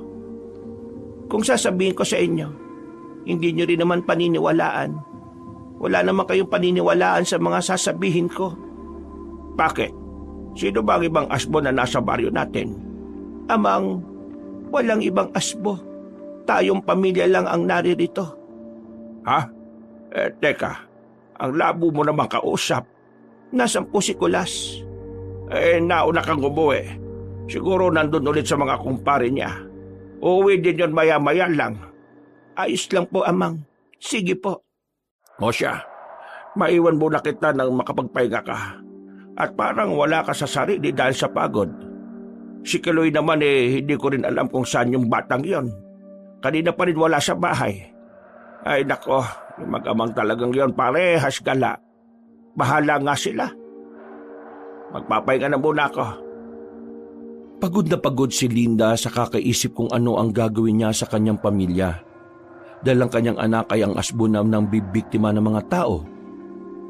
Kung sasabihin ko sa inyo, hindi nyo rin naman paniniwalaan. Wala naman kayong paniniwalaan sa mga sasabihin ko. Bakit? Sino ba ang ibang asbo na nasa baryo natin? Amang, walang ibang asbo. Tayong pamilya lang ang naririto. Ha? Teka, ang labo mo naman kausap. Nasaan po si Kulas? Nauna kang umuwi. Siguro nandun ulit sa mga kumpare niya. Uuwi din yun maya-maya lang. Ayos lang po, Amang. Sige po. O siya, maiwan mo na kita nang makapagpahinga ka. At parang wala ka sa sarili dahil sa pagod. Si Kaloy naman hindi ko rin alam kung saan yung batang yon. Kanina pa rin wala sa bahay. Ay nako, yung mag-amang talagang yon parehas gala. Bahala nga sila. Magpapahinga na muna ako. Pagod na pagod si Linda sa kakaisip kung ano ang gagawin niya sa kanyang pamilya. Dahil ang kanyang anak ay ang asbunam ng bibiktima ng mga tao.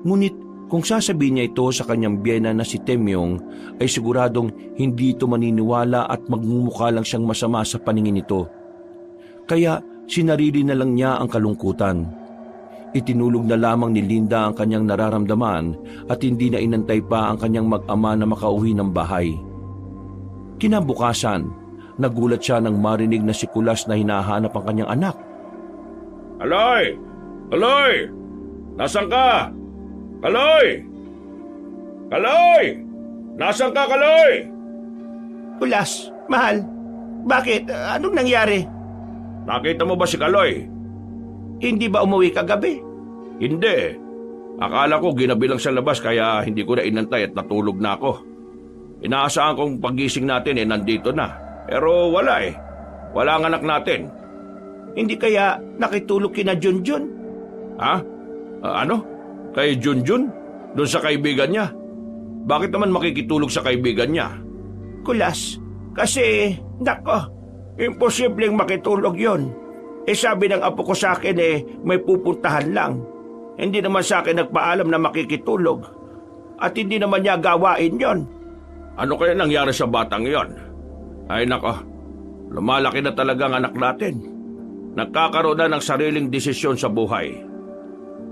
Ngunit kung sasabihin niya ito sa kanyang biyena na si Temyong, ay siguradong hindi ito maniniwala at magmumukha lang siyang masama sa paningin nito. Kaya sinarili na lang niya ang kalungkutan. Itinulog na lamang ni Linda ang kanyang nararamdaman at hindi na inantay pa ang kanyang mag-ama na makauwi ng bahay. Kinabukasan, nagulat siya nang marinig na si Kulas na hinahanap ang kanyang anak. Kaloy! Kaloy! Nasaan ka? Kaloy! Kaloy! Nasaan ka, Kaloy? Kulas, mahal. Bakit? Anong nangyari? Nakita mo ba si Kaloy? Hindi ba umuwi kagabi? Hindi. Akala ko ginabi lang sa labas kaya hindi ko na inantay at natulog na ako. Inaasahan kong pagising natin nandito na. Pero wala eh. Wala ang anak natin. Hindi kaya nakitulog kina Junjun? Ha? Ano? Kay Junjun? Doon sa kaibigan niya? Bakit naman makikitulog sa kaibigan niya? Kulas, kasi, nako, imposibleng makitulog yon. Sabi ng apo ko sa akin may pupuntahan lang. Hindi naman sa akin nagpaalam na makikitulog. At hindi naman niya gawain yon. Ano kaya nangyari sa batang yon? Ay nako, lumalaki na talaga ang anak natin. Nagkakaroon na ng sariling desisyon sa buhay.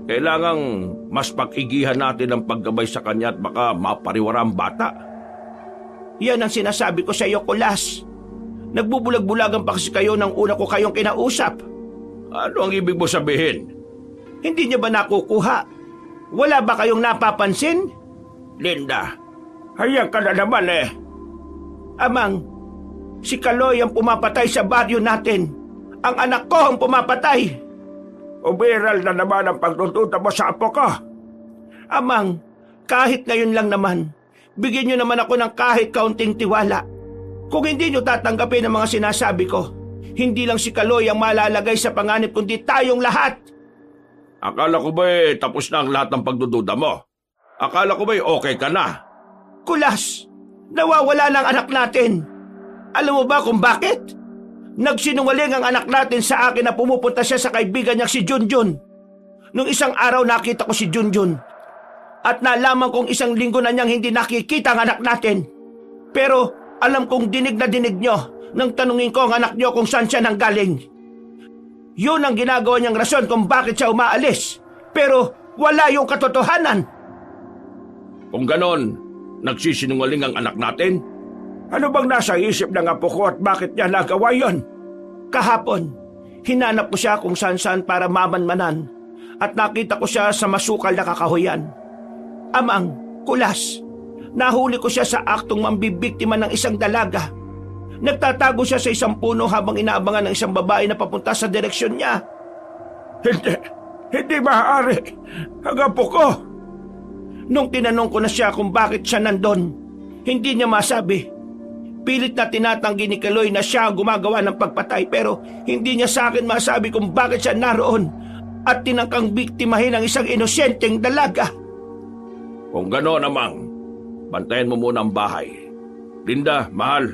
Kailangang mas pag-igihan natin ang paggabay sa kanya at baka mapariwara ang bata. Yan ang sinasabi ko sa iyo, Kulas. Nagbubulag-bulagan pa kasi kayo nang una ko kayong kinausap. Ano ang ibig mo sabihin? Hindi niyo ba nakukuha? Wala ba kayong napapansin? Linda, hayag ka na naman eh. Amang, si Kaloy ang pumapatay sa baryo natin. Ang anak ko ang pumapatay. Umiral na naman ang pagtututa mo sa apo ko. Amang, kahit ngayon lang naman, bigyan niyo naman ako ng kahit kaunting tiwala. Kung hindi niyo tatanggapin ang mga sinasabi ko, hindi lang si Kaloy ang malalagay sa panganib kundi tayong lahat. Akala ko ba tapos na ang lahat ng pagdududa mo? Akala ko ba okay ka na? Kulas, nawawala ng anak natin. Alam mo ba kung bakit? Nagsinungaling ang anak natin sa akin na pumupunta siya sa kaibigan niya si Junjun. Nung isang araw nakita ko si Junjun. At nalaman kong isang linggo na niyang hindi nakikita ang anak natin. Pero alam kong dinig na dinig niyo nang tanungin ko ang anak niyo kung saan siya nanggaling. Yun ang ginagawa niyang rason kung bakit siya umaalis. Pero wala yung katotohanan. Kung ganon, nagsisinungaling ang anak natin? Ano bang nasa isip ng apo ko at bakit niya nagawa yon? Kahapon, hinanap ko siya kung saan-saan para mamanmanan at nakita ko siya sa masukal na kakahuyan. Amang, Kulas, nahuli ko siya sa aktong mambibiktima ng isang dalaga. Nagtatago siya sa isang puno habang inaabangan ng isang babae na papunta sa direksyon niya. Hindi maaari. Ang apo ko. Nung tinanong ko na siya kung bakit siya nandun, hindi niya masabi. Pilit na tinatanggi ni Kaloy na siya ang gumagawa ng pagpatay pero hindi niya sa akin masabi kung bakit siya naroon at tinangkang biktimahin ang isang inosyenteng dalaga. Kung gano'n namang, bantayan mo muna ang bahay. Linda, mahal,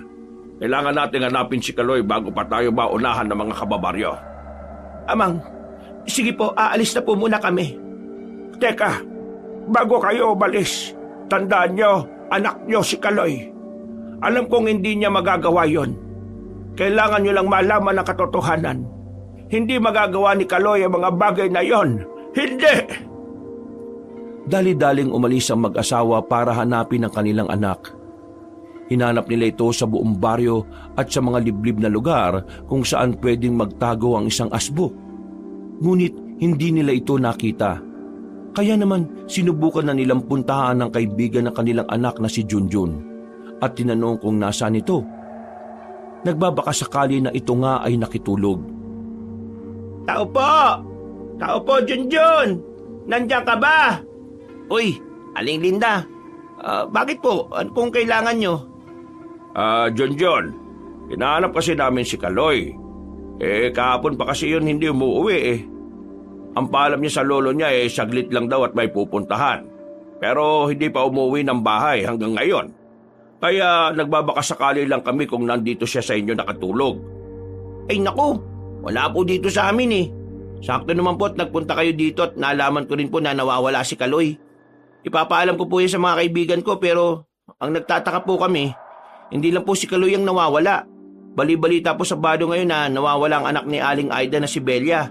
kailangan natin hanapin si Kaloy bago pa tayo maunahan ng mga kababaryo. Amang, sige po, aalis na po muna kami. Teka, bago kayo umalis, tandaan niyo, anak niyo si Kaloy. Alam kong hindi niya magagawa yon. Kailangan niyo lang malaman ang katotohanan. Hindi magagawa ni Kaloy ang mga bagay na yon. Hindi! Dali-daling umalis ang mag-asawa para hanapin ang kanilang anak. Hinanap nila ito sa buong baryo at sa mga liblib na lugar kung saan pwedeng magtago ang isang asbo. Ngunit hindi nila ito nakita. Kaya naman sinubukan na nilang puntahan ng kaibigan ng kanilang anak na si Junjun at tinanong kung nasaan ito. Nagbabaka sakali na ito nga ay nakitulog. Tao po! Tao po, Junjun! Nandiyan ka ba? Uy, Aling Linda. Bakit po? Ano pong kailangan nyo? John, hinahanap kasi namin si Kaloy. Kahapon pa kasi yun hindi umuwi Ang paalam niya sa lolo niya saglit lang daw at may pupuntahan. Pero hindi pa umuwi ng bahay hanggang ngayon. Kaya nagbabaka sakali lang kami kung nandito siya sa inyo nakatulog. Ay naku, wala po dito sa amin Sakto naman po at nagpunta kayo dito at nalaman ko rin po na nawawala si Kaloy. Ipapaalam ko po yan sa mga kaibigan ko pero ang nagtataka po kami, hindi lang po si Kaloy ang nawawala. Bali-balita po sa baryo ngayon na nawawala ang anak ni Aling Aida na si Belia.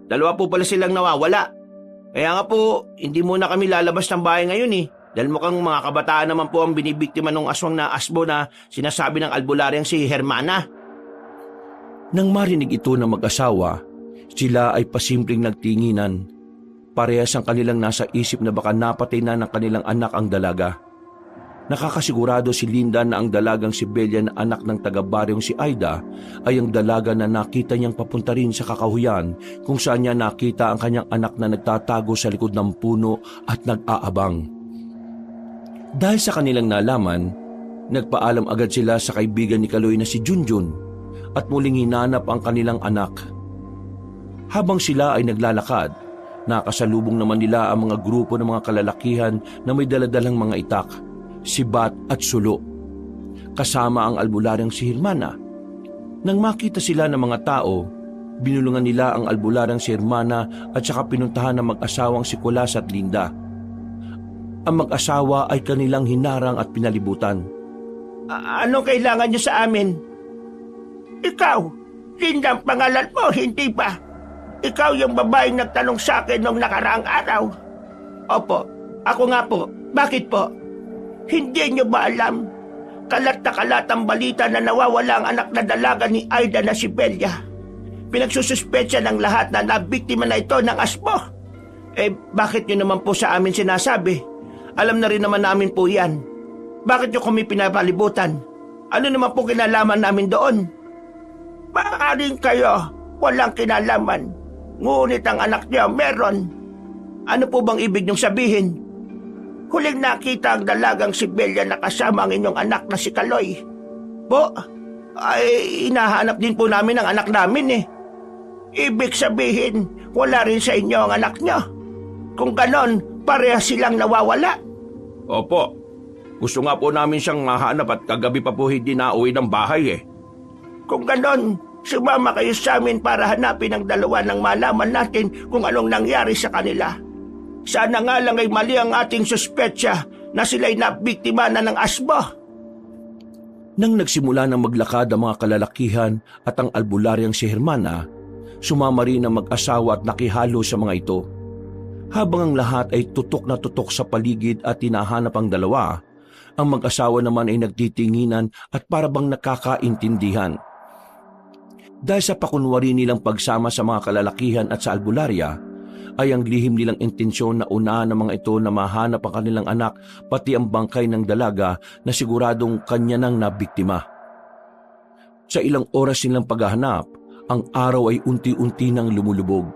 Dalawa po pala silang nawawala. Kaya nga po, hindi muna kami lalabas ng bahay ngayon Dahil mukhang mga kabataan naman po ang binibiktima ng aswang na asbo na sinasabi ng albularyang si Hermana. Nang marinig ito ng mag-asawa, Sila ay pasimpleng nagtinginan. Parehas ang kanilang nasa isip na baka napatay na ng kanilang anak ang dalaga. Nakakasigurado si Linda na ang dalagang si Belia na anak ng taga-baryong si Aida ay ang dalaga na nakita niyang papunta rin sa kakahuyan kung saan niya nakita ang kanyang anak na nagtatago sa likod ng puno at nag-aabang. Dahil sa kanilang nalaman, nagpaalam agad sila sa kaibigan ni Kaloy na si Junjun at muling hinanap ang kanilang anak. Habang sila ay naglalakad, nakasalubong naman nila ang mga grupo ng mga kalalakihan na may daladalang mga itak, sibat at sulo, kasama ang albularyang si Hermana. Nang makita sila ng mga tao, binulungan nila ang albularyang si Hermana at saka pinuntahan ng mag-asawang si Kulas at Linda. Ang mag-asawa ay kanilang hinarang at pinalibutan. Anong kailangan niyo sa amin? Ikaw, Linda ang pangalan mo, hindi ba? Ikaw yung babaeng nagtanong sa akin noong nakaraang araw. Opo, ako nga po. Bakit po? Hindi niyo ba alam? Kalat na kalat ang balita na nawawala ang anak na dalaga ni Aida na si Belia. Pinagsususpetsya ng lahat na nabiktima na ito ng asbo. Bakit niyo naman po sa amin sinasabi? Alam na rin naman namin po yan. Bakit niyo kami pinapalibutan? Ano naman po kinalaman namin doon? Maaaring kayo walang kinalaman. Ngunit ang anak niya meron. Ano po bang ibig niyong sabihin? Huling nakita ang dalagang si Belia na kasama ang inyong anak na si Kaloy. Po, ay hinahanap din po namin ang anak namin eh. Ibig sabihin, wala rin sa inyo ang anak niyo. Kung ganon, parehas silang nawawala. Opo, gusto nga po namin siyang mahanap at kagabi pa po hindi nauwi ng bahay eh. Kung ganon, sumama kayo sa amin para hanapin ang dalawa nang malaman natin kung anong nangyari sa kanila. Sana nga lang ay mali ang ating suspetsya na sila'y nabiktima na ng asbo. Nang nagsimula ng maglakad ang mga kalalakihan at ang albularyang si Hermana, sumama rin ang mag-asawa at nakihalo sa mga ito. Habang ang lahat ay tutok na tutok sa paligid at tinahanap ang dalawa, ang mag-asawa naman ay nagtitinginan at parabang nakakaintindihan. Dahil sa pakunwari nilang pagsama sa mga kalalakihan at sa albularya, ay ang lihim nilang intensyon na unahan ng mga ito na mahanap ang kanilang anak pati ang bangkay ng dalaga na siguradong kanya nang nabiktima. Sa ilang oras nilang paghahanap, ang araw ay unti-unti nang lumulubog.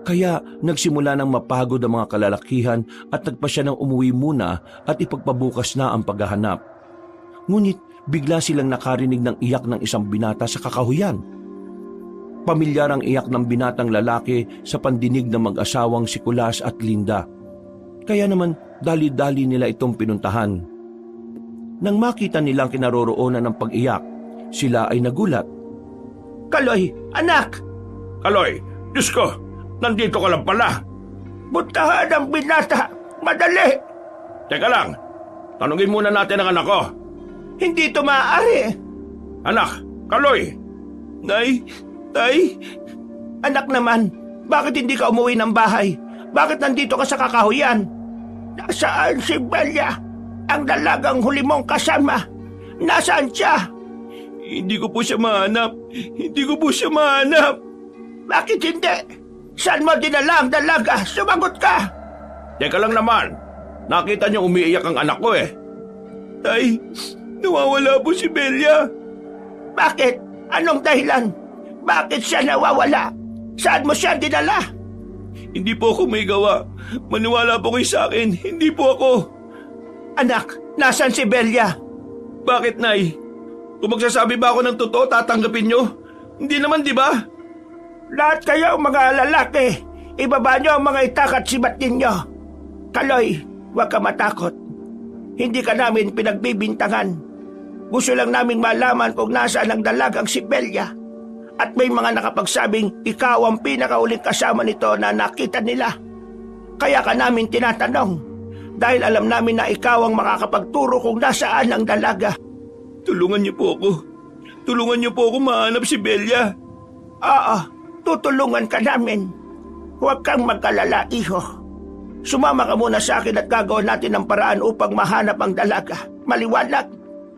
Kaya nagsimula ng mapagod ang mga kalalakihan at nagpasya ng umuwi muna at ipagpabukas na ang paghahanap. Ngunit bigla silang nakarinig ng iyak ng isang binata sa kakahuyan. Pamilyar ang iyak ng binatang lalaki sa pandinig ng mag-asawang si Kulas at Linda. Kaya naman dali-dali nila itong pinuntahan. Nang makita nilang kinaroroonan ng pag-iyak, sila ay nagulat. Kaloy, anak! Kaloy, Diyos ko, nandito ka lang pala. Puntahan ang binata! Madali! Teka lang, tanungin muna natin ang anak ko. Hindi ito maaari! Anak, Kaloy! Nay! Anak naman, bakit hindi ka umuwi ng bahay? Bakit nandito ka sa kakahuyan? Nasaan si Belia? Ang dalagang huli mong kasama? Nasaan siya? Hindi ko po siya mahanap. Bakit hindi? Saan mo dinala ang dalaga? Sumagot ka! Teka lang naman, nakita niyo umiiyak ang anak ko eh. Tay, nawawala po si Belia. Bakit? Anong dahilan? Bakit siya nawawala? Saan mo siya dinala? Hindi po ako may gawa. Maniwala po kayo sa akin, hindi po ako. Anak, nasan si Belia? Bakit, Nay? Kung magsasabi ba ako ng totoo, tatanggapin niyo? Hindi naman, di ba? Lahat kayo mga lalaki, ibaba niyo ang mga itak at sibat ninyo. Kaloy, huwag ka matakot. Hindi ka namin pinagbibintangan. Gusto lang naming malaman kung nasaan ang dalagang si Belia. At may mga nakapagsabing ikaw ang pinakauling kasama nito na nakita nila. Kaya ka namin tinatanong. Dahil alam namin na ikaw ang makakapagturo kung nasaan ang dalaga. Tulungan niyo po ako. Tulungan niyo po ako mahanap si Belia. Oo, tutulungan ka namin. Huwag kang mag-alala, iho. Sumama ka muna sa akin at gagawin natin ang paraan upang mahanap ang dalaga. Maliwanag.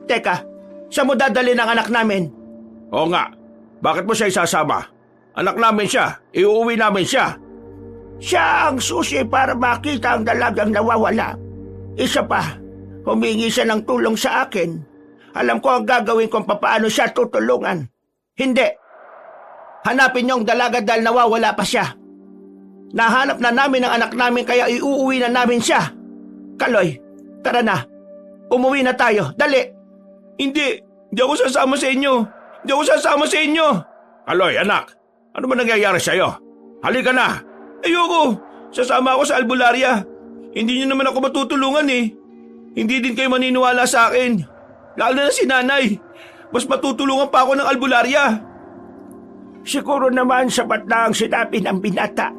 Teka, saan mo dadalhin ang anak namin? Oo nga. Bakit mo siya isasama? Anak namin siya. Iuuwi namin siya. Siya ang susi para makita ang dalagang nawawala. Isa pa, humingi siya ng tulong sa akin. Alam ko ang gagawin kung papaano siya tutulungan. Hindi. Hanapin niyo ang dalaga dahil nawawala pa siya. Nahanap na namin ang anak namin kaya iuuwi na namin siya. Kaloy, tara na. Umuwi na tayo. Dali. Hindi ako sasama sa inyo. Hindi ako sasama sa inyo. Kaloy, anak. Ano ba nangyayari sa'yo? Halika na. Ayoko. Sasama ako sa albularya. Hindi niyo naman ako matutulungan eh. Hindi din kayo maniniwala sa akin. Lalo na si nanay. Mas matutulungan pa ako ng albularya. Siguro naman sapat na ang sinabi ng binata.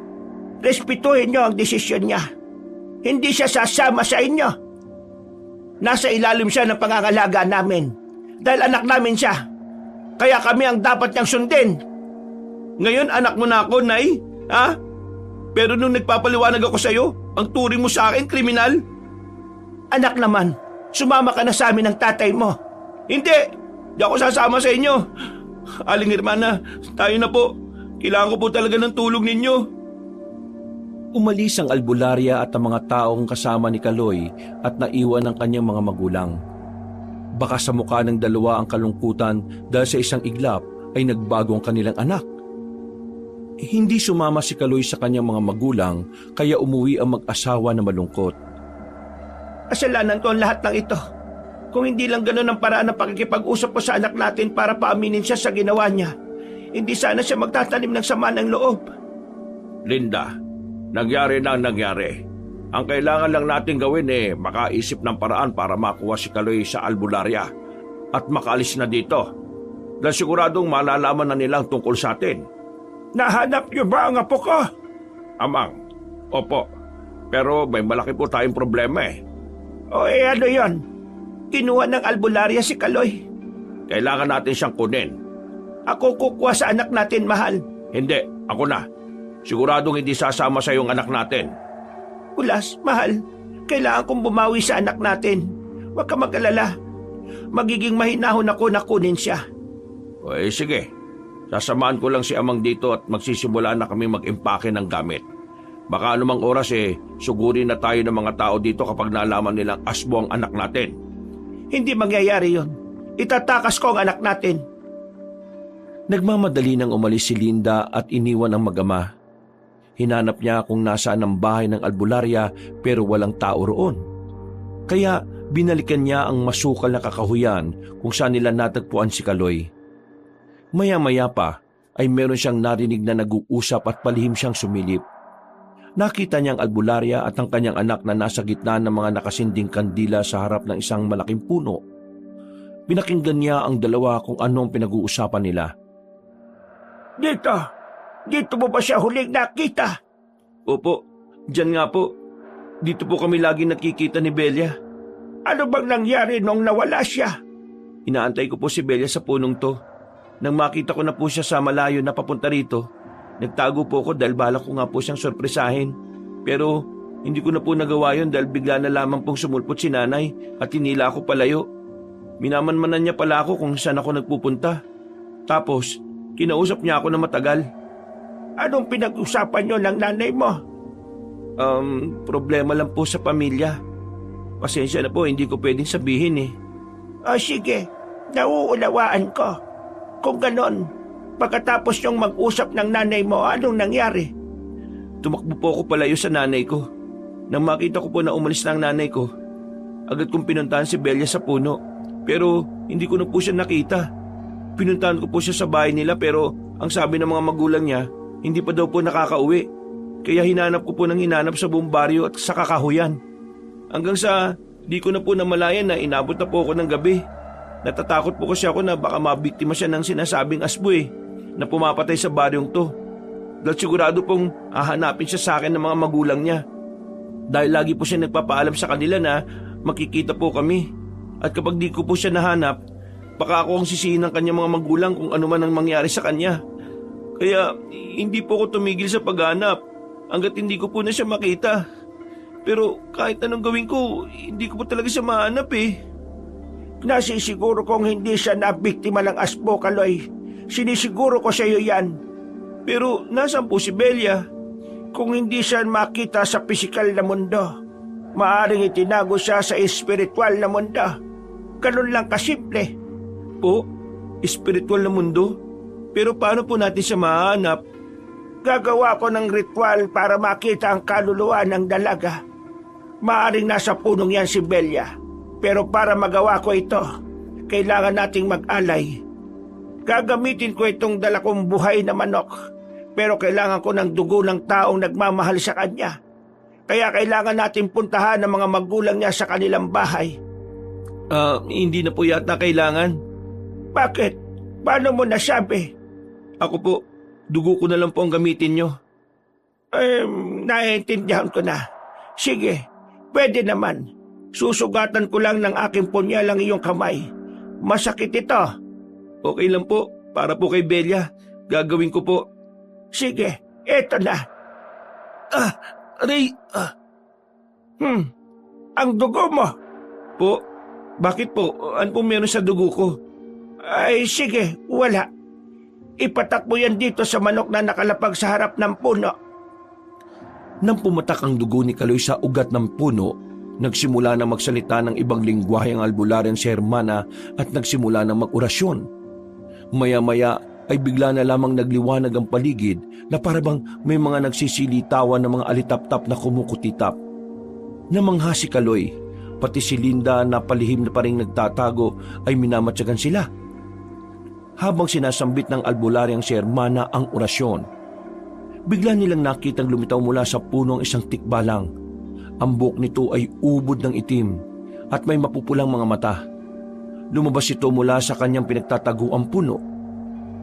Respetuhin niyo ang desisyon niya. Hindi siya sasama sa inyo. Nasa ilalim siya ng pangangalaga namin. Dahil anak namin siya. Kaya kami ang dapat niyang sundin. Ngayon anak mo na ako, Nay. Ha? Pero nung nagpapaliwanag ako sa'yo, ang turing mo sa akin, kriminal. Anak naman, sumama ka na sa amin ng tatay mo. Hindi! Di ako sasama sa inyo. Aling Hermana, tayo na po. Kailangan ko po talaga ng tulong ninyo. Umalis ang albularya at ang mga taong kasama ni Kaloy at naiwan ang kanyang mga magulang. Baka sa mukha ng dalawa ang kalungkutan dahil sa isang iglap ay nagbago ang kanilang anak. Hindi sumama si Kaloy sa kanyang mga magulang kaya umuwi ang mag-asawa na malungkot. Kasalanan ko ang lahat ng ito. Kung hindi lang ganun ang paraan ng pakikipag-usap ko sa anak natin para paaminin siya sa ginawa niya, hindi sana siya magtatanim ng sama ng loob. Linda, nangyari na ang nangyari. Ang kailangan lang natin gawin makaisip ng paraan para makuha si Kaloy sa albularya at makaalis na dito. Dahil siguradong malalaman na nila ang tungkol sa atin. Nahanap niyo ba ang apo ko? Amang, opo. Pero may malaki po tayong problema O ano yon? Kinuha ng albularya si Kaloy. Kailangan natin siyang kunin. Ako kukuha sa anak natin, mahal. Hindi, ako na. Siguradong hindi sasama sa iyong anak natin. Ulas, mahal. Kailangan kong bumawi sa anak natin. Huwag ka mag-alala. Magiging mahinahon ako na kunin siya. Sige. Sasamahan ko lang si Amang dito at magsisimula na kami mag-impake ng gamit. Baka anumang oras sugurin na tayo ng mga tao dito kapag nalaman nilang asbo ang anak natin. Hindi mangyayari yon. Itatakas ko ang anak natin. Nagmamadali nang umalis si Linda at iniwan ang mag-ama. Hinanap niya kung nasaan ang bahay ng albularya pero walang tao roon. Kaya binalikan niya ang masukal na kakahuyan kung saan nila natagpuan si Kaloy. Maya-maya pa ay meron siyang narinig na nag-uusap at palihim siyang sumilip. Nakita niya ang albularya at ang kanyang anak na nasa gitna ng mga nakasinding kandila sa harap ng isang malaking puno. Pinakinggan niya ang dalawa kung anong pinag-uusapan nila. Dito mo ba siya huling nakita? Opo, dyan nga po. Dito po kami lagi nakikita ni Belia. Ano bang nangyari nung nawala siya? Inaantay ko po si Belia sa punong to. Nang makita ko na po siya sa malayo na papunta rito, nagtago po ako dahil balak ko nga po siyang sorpresahin. Pero hindi ko na po nagawa yun dahil bigla na lamang pong sumulpot si nanay at hinila ako palayo. Minamanmanan niya pala ako kung saan ako nagpupunta. Tapos, kinausap niya ako na matagal. Anong pinag-usapan niyo ng nanay mo? Problema lang po sa pamilya. Pasensya na po, hindi ko pwedeng sabihin Sige, nauunawaan ko. Kung ganon, pagkatapos niyong mag-usap ng nanay mo, anong nangyari? Tumakbo po ako palayo sa nanay ko. Nang makita ko po na umalis na ang nanay ko, agad kong pinuntahan si Belia sa puno. Pero hindi ko na po siya nakita. Pinuntahan ko po siya sa bahay nila pero ang sabi ng mga magulang niya, hindi pa daw po nakakauwi. Kaya hinanap ko po ng hinanap sa buong baryo at sa kakahuyan. Hanggang sa di ko na po namalayan na inabot na po ako ng gabi. Natatakot po kasi ako na baka mabiktima siya ng sinasabing asbo na pumapatay sa baryong to. Dahil sigurado pong hahanapin siya sa akin ng mga magulang niya. Dahil lagi po siya nagpapaalam sa kanila na makikita po kami. At kapag di ko po siya nahanap, baka ako ang sisihin ng kanyang mga magulang kung ano man ang mangyari sa kanya. Kaya hindi po ako tumigil sa paghanap hanggat hindi ko po na siya makita. Pero kahit anong gawin ko, hindi ko po talaga siya mahanap Nasisiguro kong hindi siya nabiktima ng asbo, Kaloy. Sinisiguro ko sa iyo yan. Pero nasaan po si Belia? Kung hindi siya makita sa pisikal na mundo, maaring itinago siya sa espiritual na mundo. Ganun lang kasimple. Po, espiritual na mundo? Pero paano po natin siya mahanap? Gagawa ko ng ritual para makita ang kaluluwa ng dalaga. Maaring nasa punong yan si Belia. Pero para magawa ko ito, kailangan nating mag-alay. Gagamitin ko itong dala kong buhay na manok, pero kailangan ko ng dugo ng taong nagmamahal sa kanya. Kaya kailangan natin puntahan ang mga magulang niya sa kanilang bahay. Hindi na po yata kailangan. Bakit? Paano mo nasabi? Ako po, dugo ko na lang po ang gamitin nyo. Naiintindihan ko na. Sige, pwede naman. Susugatan ko lang ng aking punyal ang iyong kamay. Masakit ito. Okay lang po, para po kay Belia. Gagawin ko po. Sige, eto na. Aray! Ang dugo mo. Po, bakit po? Ano po meron sa dugo ko? Ay, sige, wala. Ipatak mo yan dito sa manok na nakalapag sa harap ng puno. Nang pumatak ang dugo ni Kaloy sa ugat ng puno, nagsimula na magsalita ng ibang lingwahe ang albularyan si Hermana at nagsimula na mag-orasyon. Maya-maya ay bigla na lamang nagliwanag ang paligid na parabang may mga nagsisilitawan ng mga alitap-tap na kumukutitap. Namangha si Kaloy, pati si Linda na palihim na paring nagtatago ay minamatsagan sila. Habang sinasambit ng albularyang si Hermana ang orasyon, bigla nilang nakitang lumitaw mula sa puno ang isang tikbalang. Ang buhok nito ay ubod ng itim at may mapupulang mga mata. Lumabas ito mula sa kanyang pinagtataguang puno.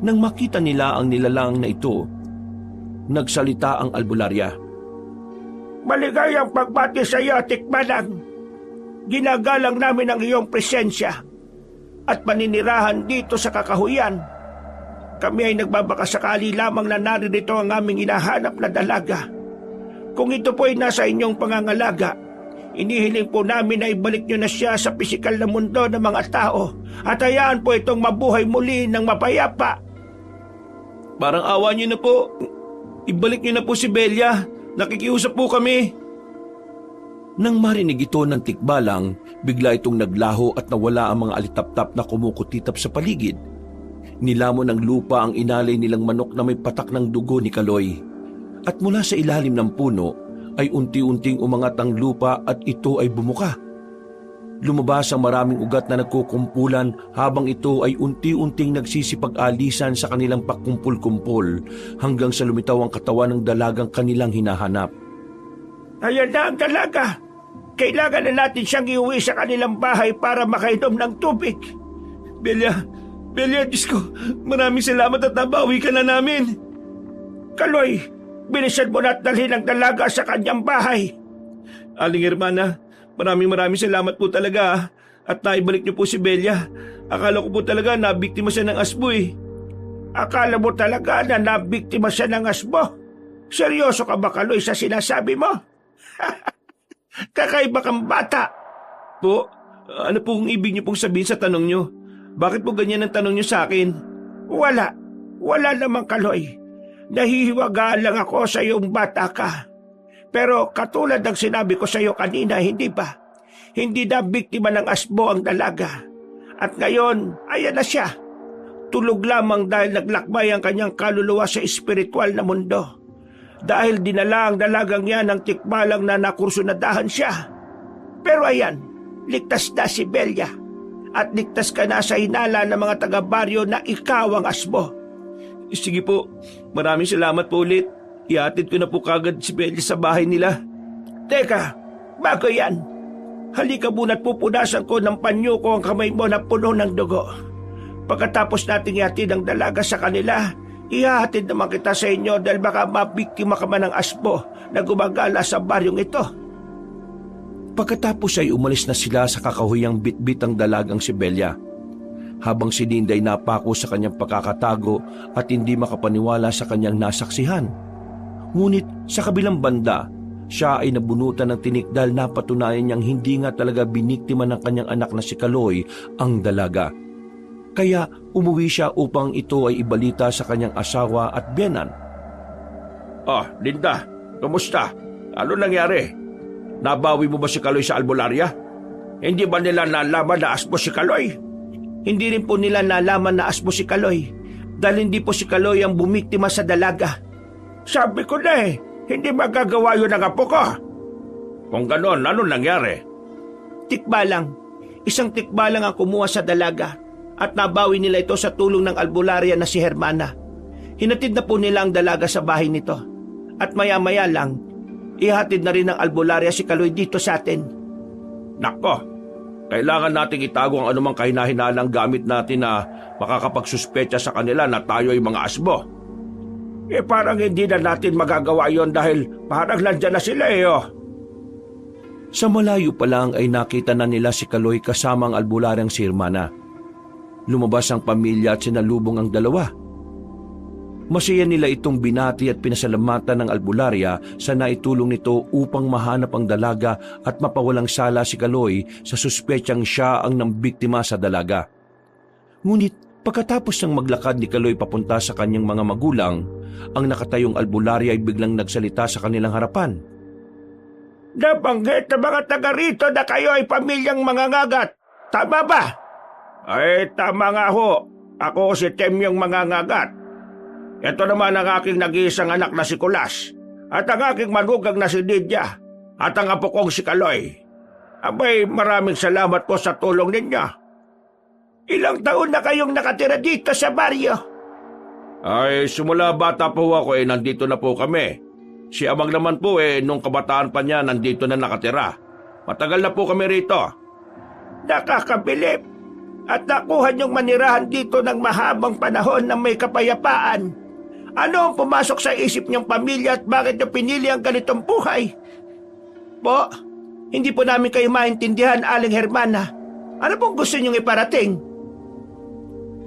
Nang makita nila ang nilalang na ito, nagsalita ang albularya. Maligayang pagbati sa iyo, tikbalang. Ginagalang namin ang iyong presensya at paninirahan dito sa kakahuyan. Kami ay nagbabakasakali lamang na naririto ang aming hinahanap na dalaga. Kung ito po ay nasa inyong pangangalaga, inihiling po namin na ibalik nyo na siya sa pisikal na mundo ng mga tao at hayaan po itong mabuhay muli ng mapayapa. Parang awa niyo na po. Ibalik niyo na po si Belia. Nakikiusap po kami. Nang marinig ito ng tikbalang, bigla itong naglaho at nawala ang mga alitap-tap na kumukutitap sa paligid. Nilamon ng lupa ang inalay nilang manok na may patak ng dugo ni Kaloy. At mula sa ilalim ng puno ay unti-unting umangat ang lupa at ito ay bumuka. Lumabas ang maraming ugat na nagkukumpulan habang ito ay unti-unting nagsisipag-alisan sa kanilang pakumpul-kumpul hanggang sa lumitaw ang katawan ng dalagang kanilang hinahanap. Ayan na ang dalaga. Kailangan na natin siyang iuwi sa kanilang bahay para makainom ng tubig. Belia, Diyos ko, maraming salamat at nabawi ka na namin. Kaloy, bilisan mo na at dalhin ang dalaga sa kanyang bahay. Aling Hermana, maraming salamat po talaga at naibalik niyo po si Belia. Akala ko po talaga na biktima siya ng asbo eh. Akala mo talaga na nabiktima siya ng asbo? Seryoso ka ba, Kaloy, sa sinasabi mo? Kakaiba kang bata. Po, ano po kung ibig niyo pong sabihin sa tanong niyo? Bakit po ganyan ang tanong niyo sa akin? Wala namang, Kaloy. Nahihiwagaan lang ako sa iyong bata ka. Pero katulad ng sinabi ko sa iyo kanina, hindi ba? Hindi na biktima ng asbo ang dalaga. At ngayon, ayan na siya. Tulog lamang dahil naglakbay ang kanyang kaluluwa sa espiritual na mundo. Dahil dinala ang dalagang yan ng tikbalang na nakursunadahan siya. Pero ayan, ligtas na si Belia. At ligtas ka na sa hinala ng mga taga-baryo na ikaw ang asbo. Sige po, maraming salamat po ulit. Ihatid ko na po kagad si Belia sa bahay nila. Teka, bago yan. Halika muna at pupunasan ko ng panyo ko ang kamay mo na puno ng dugo. Pagkatapos nating ihatid ang dalaga sa kanila, ihahatid naman kita sa inyo dahil baka mabiktima ka man ng asbo na gumagala sa baryong ito. Pagkatapos ay umalis na sila sa kakahuyang bitbit ang dalagang si Belia. Habang si Linda ay napako sa kanyang pagkakatago at hindi makapaniwala sa kanyang nasaksihan. Ngunit sa kabilang banda, siya ay nabunutan ng tinik dahil napatunayan niyang hindi nga talaga biniktima ng kanyang anak na si Kaloy ang dalaga. Kaya umuwi siya upang ito ay ibalita sa kanyang asawa at biyenan. Oh, Linda, kumusta? Ano nangyari? Nabawi mo ba si Kaloy sa albularya? Hindi ba nila nalaman na asbo si Kaloy? Hindi rin po nila nalaman na asbo si Kaloy dahil hindi po si Kaloy ang bumiktima sa dalaga. Sabi ko na hindi magagawa yun ang apo ko. Kung ganon, ano nangyari? Tikba lang. Isang tikba lang ang kumuha sa dalaga at nabawi nila ito sa tulong ng albularya na si Hermana. Hinatid na po nila ang dalaga sa bahay nito. At maya-maya lang, ihatid na rin ng albularya si Kaloy dito sa atin. Nako, kailangan nating itago ang anumang kahinahinalang gamit natin na makakapagsuspecha sa kanila na tayo ay mga asbo. Parang hindi na natin magagawa yon dahil parang nandyan na sila oh. Sa malayo pa lang ay nakita na nila si Kaloy kasama ang albularyang si Hermana. Lumabas ang pamilya at sinalubong ang dalawa. Masaya nila itong binati at pinasalamatan ng albularya sa naitulong nito upang mahanap ang dalaga at mapawalang sala si Kaloy sa suspetsang siya ang nambiktima sa dalaga. Ngunit pagkatapos ng maglakad ni Kaloy papunta sa kanyang mga magulang, ang nakatayong albularya ay biglang nagsalita sa kanilang harapan. Nabanggit ng mga taga rito na kayo ay pamilyang mangangagat. Tama ba? Ay, tama nga ho. Ako si Temyong mangangagat. Ito naman ang aking nag-iisang anak na si Kulas at ang aking manugang na si Lydia at ang apo kong si Kaloy. Abay, maraming salamat po sa tulong ninyo. Ilang taon na kayong nakatira dito sa baryo? Ay, simula bata po ako nandito na po kami. Si Amang naman po nung kabataan pa niya nandito na nakatira. Matagal na po kami rito. Nakakabilib. At nakuha niyong manirahan dito ng mahabang panahon na may kapayapaan. Ano ang pumasok sa isip niyong pamilya at bakit niyo pinili ang ganitong buhay? Po, hindi po namin kayo maintindihan, Aling Hermana. Ano pong gusto niyong iparating?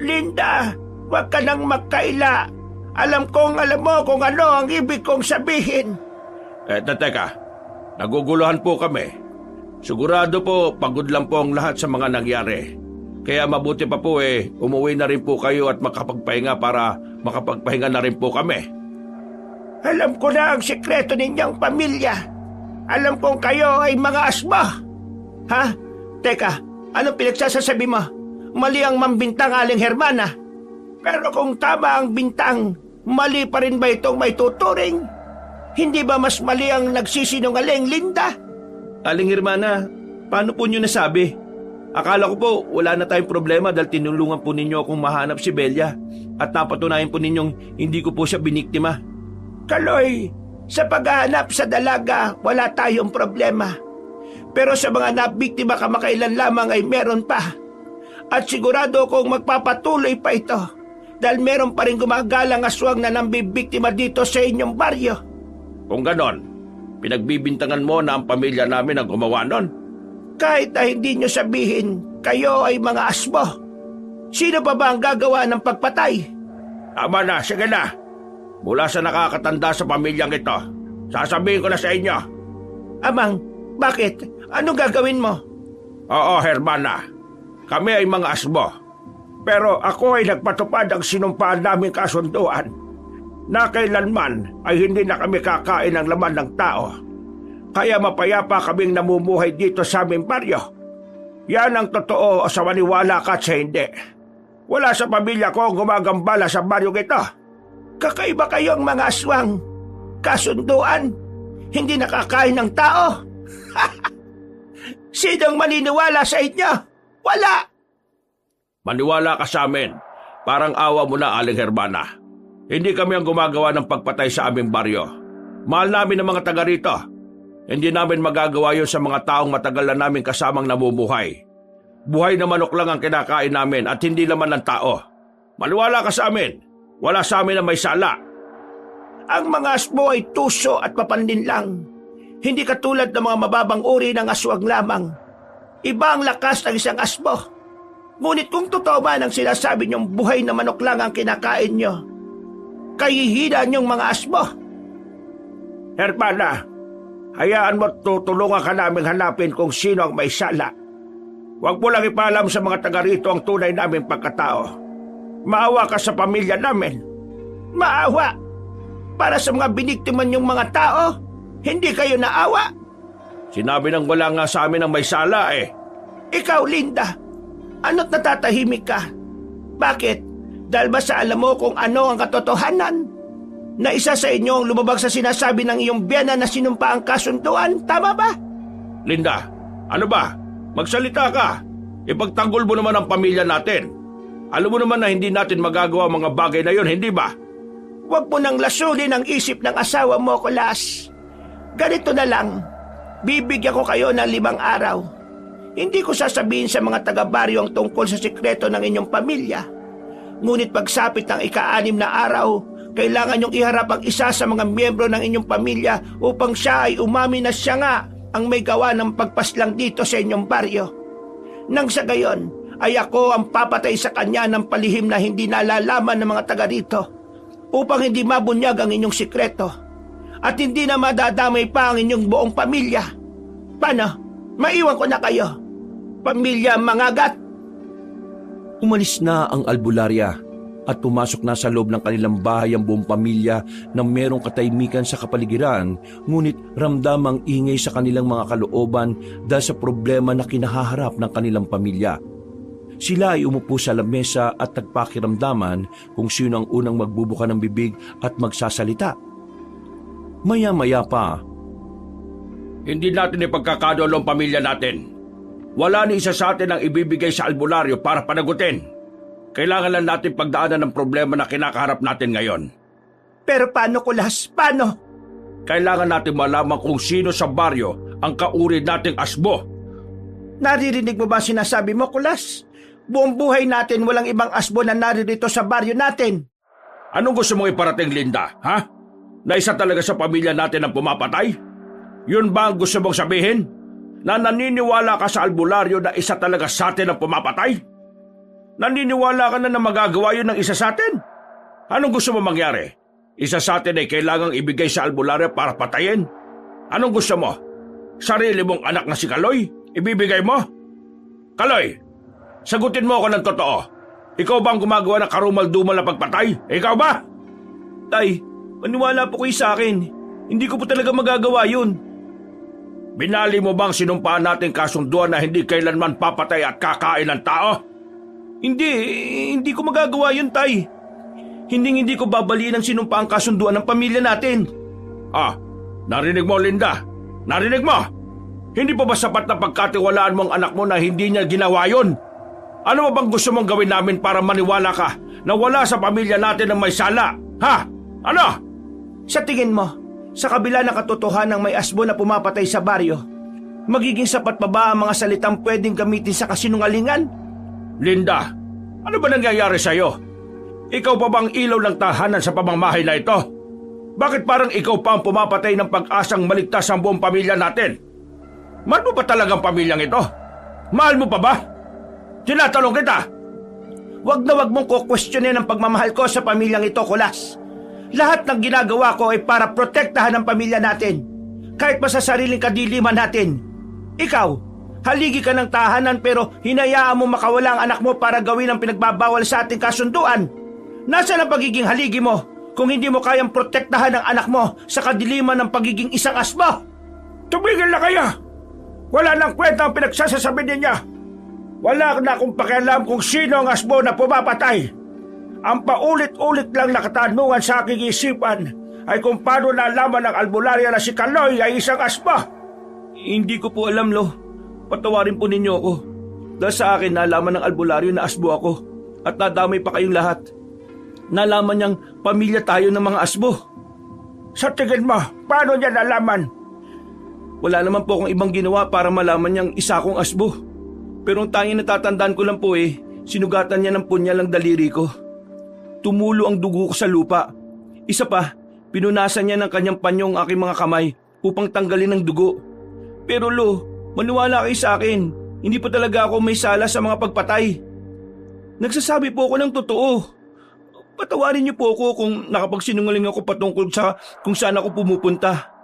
Linda, huwag ka nang magkaila. Alam mo kung ano ang ibig kong sabihin. Teka, naguguluhan po kami. Sigurado po pagod lang po ang lahat sa mga nangyari. Kaya mabuti pa po umuwi na rin po kayo at makapagpahinga para makapagpahinga na rin po kami. Alam ko na ang sikreto ninyong pamilya. Alam kong kayo ay mga asbo. Ha? Teka, anong pinagsasasabi mo? Mali ang mambintang, Aling Hermana. Pero kung tama ang bintang, mali pa rin ba itong may tuturing? Hindi ba mas mali ang nagsisinungaling, Linda? Aling Hermana, paano po niyo nasabi? Akala ko po wala na tayong problema dahil tinulungan po ninyo akong mahanap si Belia at napatunayan po ninyong hindi ko po siya biniktima. Kaloy, sa paghahanap sa dalaga, wala tayong problema. Pero sa mga nabiktima kamakailan lamang ay meron pa. At sigurado kong magpapatuloy pa ito dahil meron pa rin gumagalang aswang na nambibiktima dito sa inyong baryo. Kung ganon, pinagbibintangan mo na ang pamilya namin ang gumawa nun? Kahit na hindi nyo sabihin, kayo ay mga asbo. Sino pa ba ang gagawa ng pagpatay? Tama na, sige na. Mula sa nakakatanda sa pamilyang ito, sasabihin ko na sa inyo. Amang, bakit? Anong gagawin mo? Oo, Hermana. Kami ay mga asbo. Pero ako ay nagpatupad ang sinumpaan naming kasunduan na kailanman ay hindi na kami kakain ng laman ng tao. Kaya mapayapa kaming namumuhay dito sa aming baryo. Yan ang totoo o sa maniwala ka at sa hindi. Wala sa pamilya ko ang gumagambala sa baryo ito. Kakaiba kayong mga aswang. Kasunduan, hindi nakakain ng tao. Sinong maniniwala sa inyo? Wala! Maniwala ka sa amin. Parang awa mo na, Aling Hermana. Hindi kami ang gumagawa ng pagpatay sa aming baryo. Mahal namin ang mga taga rito. Hindi namin magagawa yun sa mga taong matagal na namin kasamang namumuhay. Buhay na manok lang ang kinakain namin at hindi laman ng tao. Maniwala ka sa amin. Wala sa amin na may sala. Ang mga asbo ay tuso at papandin lang. Hindi katulad ng mga mababang uri ng aswang lamang. Iba ang lakas ng isang asbo. Ngunit kung totoo man ang sinasabi niyong buhay na manok lang ang kinakain niyo, kahihina niyong mga asbo. Hermana, hayaan mo tutulungan ka namin hanapin kung sino ang may sala. Huwag mo lang ipaalam sa mga taga rito ang tunay naming pagkatao. Maawa ka sa pamilya namin. Maawa? para sa mga biniktima niyong mga tao? Hindi kayo naawa? Sinabi nang wala nga sa amin ang may sala eh. Ikaw, Linda, ano't natatahimik ka? Bakit? Dahil ba sa alam mo kung ano ang katotohanan? Na isa sa inyo ang lumabag sa sinasabi ng iyong biyana na sinumpa ang kasunduan, tama ba? Linda, ano ba? Magsalita ka. Ipagtanggol mo naman ang pamilya natin. Alam mo naman na hindi natin magagawa mga bagay na yon, hindi ba? Huwag mo nang lasulin ang isip ng asawa mo, Kulas. Ganito na lang, bibigyan ko kayo ng 5 araw. Hindi ko sasabihin sa mga taga-baryo ang tungkol sa sikreto ng inyong pamilya. Ngunit pagsapit ng ika-6 na araw, kailangan niyong iharap ang isa sa mga miyembro ng inyong pamilya upang siya ay umamin na siya nga ang may gawa ng pagpaslang dito sa inyong baryo. Nang sa gayon, ay ako ang papatay sa kanya ng palihim na hindi nalalaman ng mga taga rito upang hindi mabunyag ang inyong sikreto at hindi na madadamay pa ang inyong buong pamilya. Paano? Maiwan ko na kayo, pamilya mangagat. Umalis na ang albularya at pumasok na sa loob ng kanilang bahay ang buong pamilya na merong katahimikan sa kapaligiran, ngunit ramdamang ingay sa kanilang mga kalooban dahil sa problema na kinahaharap ng kanilang pamilya. Sila ay umupo sa lamesa at nagpakiramdaman kung sino ang unang magbubuka ng bibig at magsasalita. Maya-maya pa, Hindi natin ipagkakadolo ang pamilya natin. Wala ni isa sa atin ang ibibigay sa albularyo para panagutin. Kailangan lang natin pagdaanan ng problema na kinakaharap natin ngayon. Pero paano, Kulas? Paano? Kailangan natin malaman kung sino sa baryo ang kauri nating asbo. Naririnig mo ba sinasabi mo, Kulas? Buong buhay natin walang ibang asbo na naririto sa baryo natin. Anong gusto mong iparating, Linda? Ha? Na isa talaga sa pamilya natin ang pumapatay? Yun ba ang gusto mong sabihin? Na naniniwala ka sa albularyo na isa talaga sa atin ang pumapatay? Naniniwala ka na magagawa yun ng isa sa atin? Anong gusto mo mangyari? Isa sa atin ay kailangang ibigay sa albularyo para patayin? Anong gusto mo? Sarili mong anak na si Kaloy? Ibibigay mo? Kaloy, sagutin mo ako ng totoo. Ikaw ba ang gumagawa ng karumal-dumal na pagpatay? Ikaw ba? Tay, maniwala po kayo sa akin. Hindi ko po talaga magagawa yun. Binali mo bang sinumpaan nating kasunduan na hindi kailanman papatay at kakain ng tao? Hindi ko magagawa yun, Tay. Hindi ko babaliin ang sinumpa ang kasunduan ng pamilya natin. Ah, narinig mo, Linda? Narinig mo? Hindi pa ba sapat na pagkatiwalaan mo ang anak mo na hindi niya ginawa yun? Ano ba bang gusto mong gawin namin para maniwala ka na wala sa pamilya natin ang may sala? Ha? Ano? Sa tingin mo, sa kabila ng katotohanan ng may asbo na pumapatay sa baryo, magiging sapat pa ba ang mga salitang pwedeng gamitin sa kasinungalingan? Linda, ano ba nangyayari sa'yo? Ikaw pa bang ilaw ng tahanan sa pamamahay na ito? Bakit parang ikaw pa ang pumapatay ng pag-asang maligtas ang buong pamilya natin? Mahal mo ba talagang pamilyang ito? Mahal mo pa ba? Tinatanong kita! Wag na wag mong kukwestiyonin ang pagmamahal ko sa pamilyang ito, Kulas. Lahat ng ginagawa ko ay para protektahan ang pamilya natin, kahit pa sa sariling kadiliman natin. Ikaw, haligi ka ng tahanan pero hinayaan mo makawala ang anak mo para gawin ang pinagbabawal sa ating kasunduan. Nasaan ang pagiging haligi mo kung hindi mo kayang protektahan ang anak mo sa kadiliman ng pagiging isang asbo? Tumigil na kayo! Wala nang kwenta ang pinagsasasabi ninyo! Wala na akong pakialam kung sino ang asbo na pumapatay. Ang paulit-ulit lang na katanungan sa aking isipan ay kung paano nalaman ng albularya na si Kaloy ay isang asbo. Hindi ko po alam, Lo. Patawarin po ninyo ako. Dahil sa akin nalaman ng albularyo na asbo ako at nadamay pa kayong lahat. Nalaman niyang pamilya tayo ng mga asbo. Sa tingin mo, paano niya nalaman? Wala naman po akong ibang ginawa para malaman niyang isa akong asbo. Pero ang tanging natatandaan ko lang po sinugatan niya ng punya lang daliri ko. Tumulo ang dugo ko sa lupa. Isa pa, pinunasan niya ng kanyang panyo ang aking mga kamay upang tanggalin ang dugo. Pero Lo, maniwala kayo sa akin. Hindi po talaga ako may sala sa mga pagpatay. Nagsasabi po ako ng totoo. Patawarin niyo po ako kung nakapagsinungaling ako patungkol sa kung saan ako pumupunta.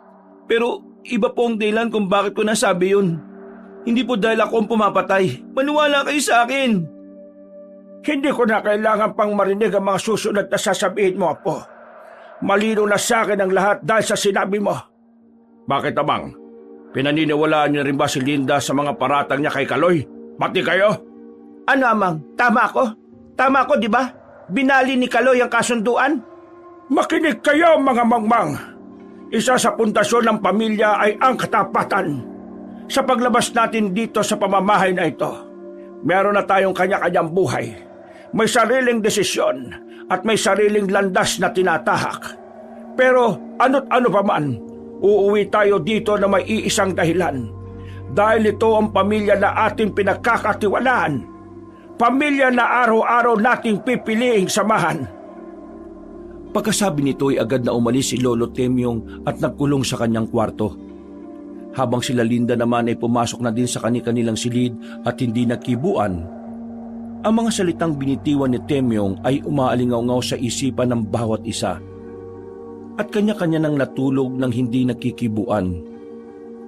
Pero iba po ang dahilan kung bakit ko nasabi yun. Hindi po dahil ako ang pumapatay. Maniwala kayo sa akin. Hindi ko na kailangan pang marinig ang mga susunod na sasabihin mo, Apo. Malino na sa akin ang lahat dahil sa sinabi mo. Bakit, Amang? Pinaniniwalaan niyo rin ba si Linda sa mga paratang niya kay Kaloy? Pati kayo? Ano, Amang? Tama ako? Tama ako, di ba? Binali ni Kaloy ang kasunduan? Makinig kayo, mga mangmang. Isa sa pundasyon ng pamilya ay ang katapatan. Sa paglabas natin dito sa pamamahay na ito, meron na tayong kanya-kanyang buhay. May sariling desisyon at may sariling landas na tinatahak. Pero ano't ano pa man, uuwi tayo dito na may iisang dahilan. Dahil ito ang pamilya na ating pinagkakatiwalaan. Pamilya na araw-araw nating pipiliing samahan. Pagkasabi nito ay agad na umalis si Lolo Temyong at nagkulong sa kanyang kwarto. Habang sila Linda naman ay pumasok na din sa kanilang silid at hindi nagkibuan, ang mga salitang binitiwan ni Temyong ay umaalingaw-ngaw sa isipan ng bawat isa. At kanya-kanya nang natulog ng hindi nagkikibuan.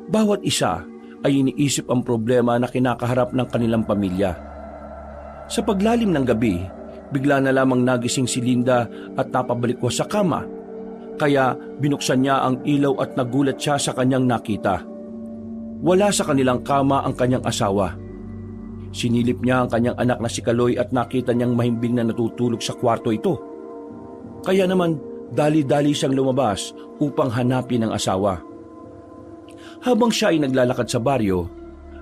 Bawat isa ay iniisip ang problema na kinakaharap ng kanilang pamilya. Sa paglalim ng gabi, bigla na lamang nagising si Linda at napabalikwas sa kama. Kaya binuksan niya ang ilaw at nagulat siya sa kanyang nakita. Wala sa kanilang kama ang kanyang asawa. Sinilip niya ang kanyang anak na si Kaloy at nakita niyang mahimbing na natutulog sa kwarto ito. Kaya naman dali-dali siyang lumabas upang hanapin ang asawa. Habang siya ay naglalakad sa baryo,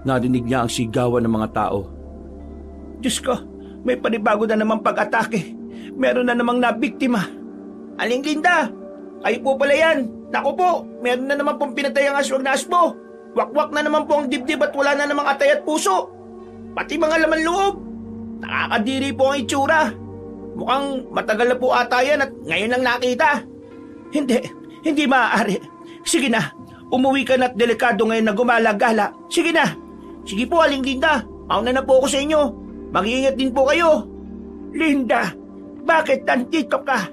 narinig niya ang sigawan ng mga tao. Diyos ko, may panibago na namang pag-atake. Meron na namang nabiktima. Aling Linda, kayo po pala yan. Naku po, meron na naman pong pinatay ang aswang na asbo. Wakwak na naman po ang dibdib at wala na namang atay at puso. Pati mga laman loob. Nakakadiri po ang itsura. Mukhang matagal na po ata yan at ngayon lang nakita. Hindi maaari. Sige na, umuwi ka na't delikado ngayon na gumala-gala. Sige na. Sige po, Aling Linda. Mauna na po ako sa inyo. Mag-iingat din po kayo. Linda, bakit nandito ka?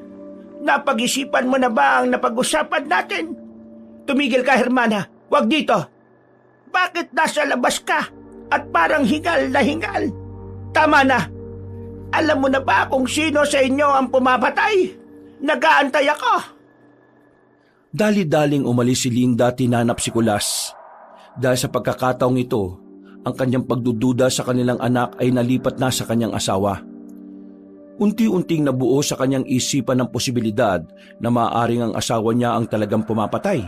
Napag-isipan mo na ba ang napag-usapan natin? Tumigil ka, Hermana. Huwag dito. Bakit nasa labas ka at parang hingal na hingal? Tama na. Alam mo na ba kung sino sa inyo ang pumapatay? Nag-aantay ako. Dali-daling umalis si Linda, tinanap si Kulas. Dahil sa pagkakataong ito, ang kanyang pagdududa sa kanilang anak ay nalipat na sa kanyang asawa. Unti-unting nabuo sa kanyang isipan ng posibilidad na maaaring ang asawa niya ang talagang pumapatay.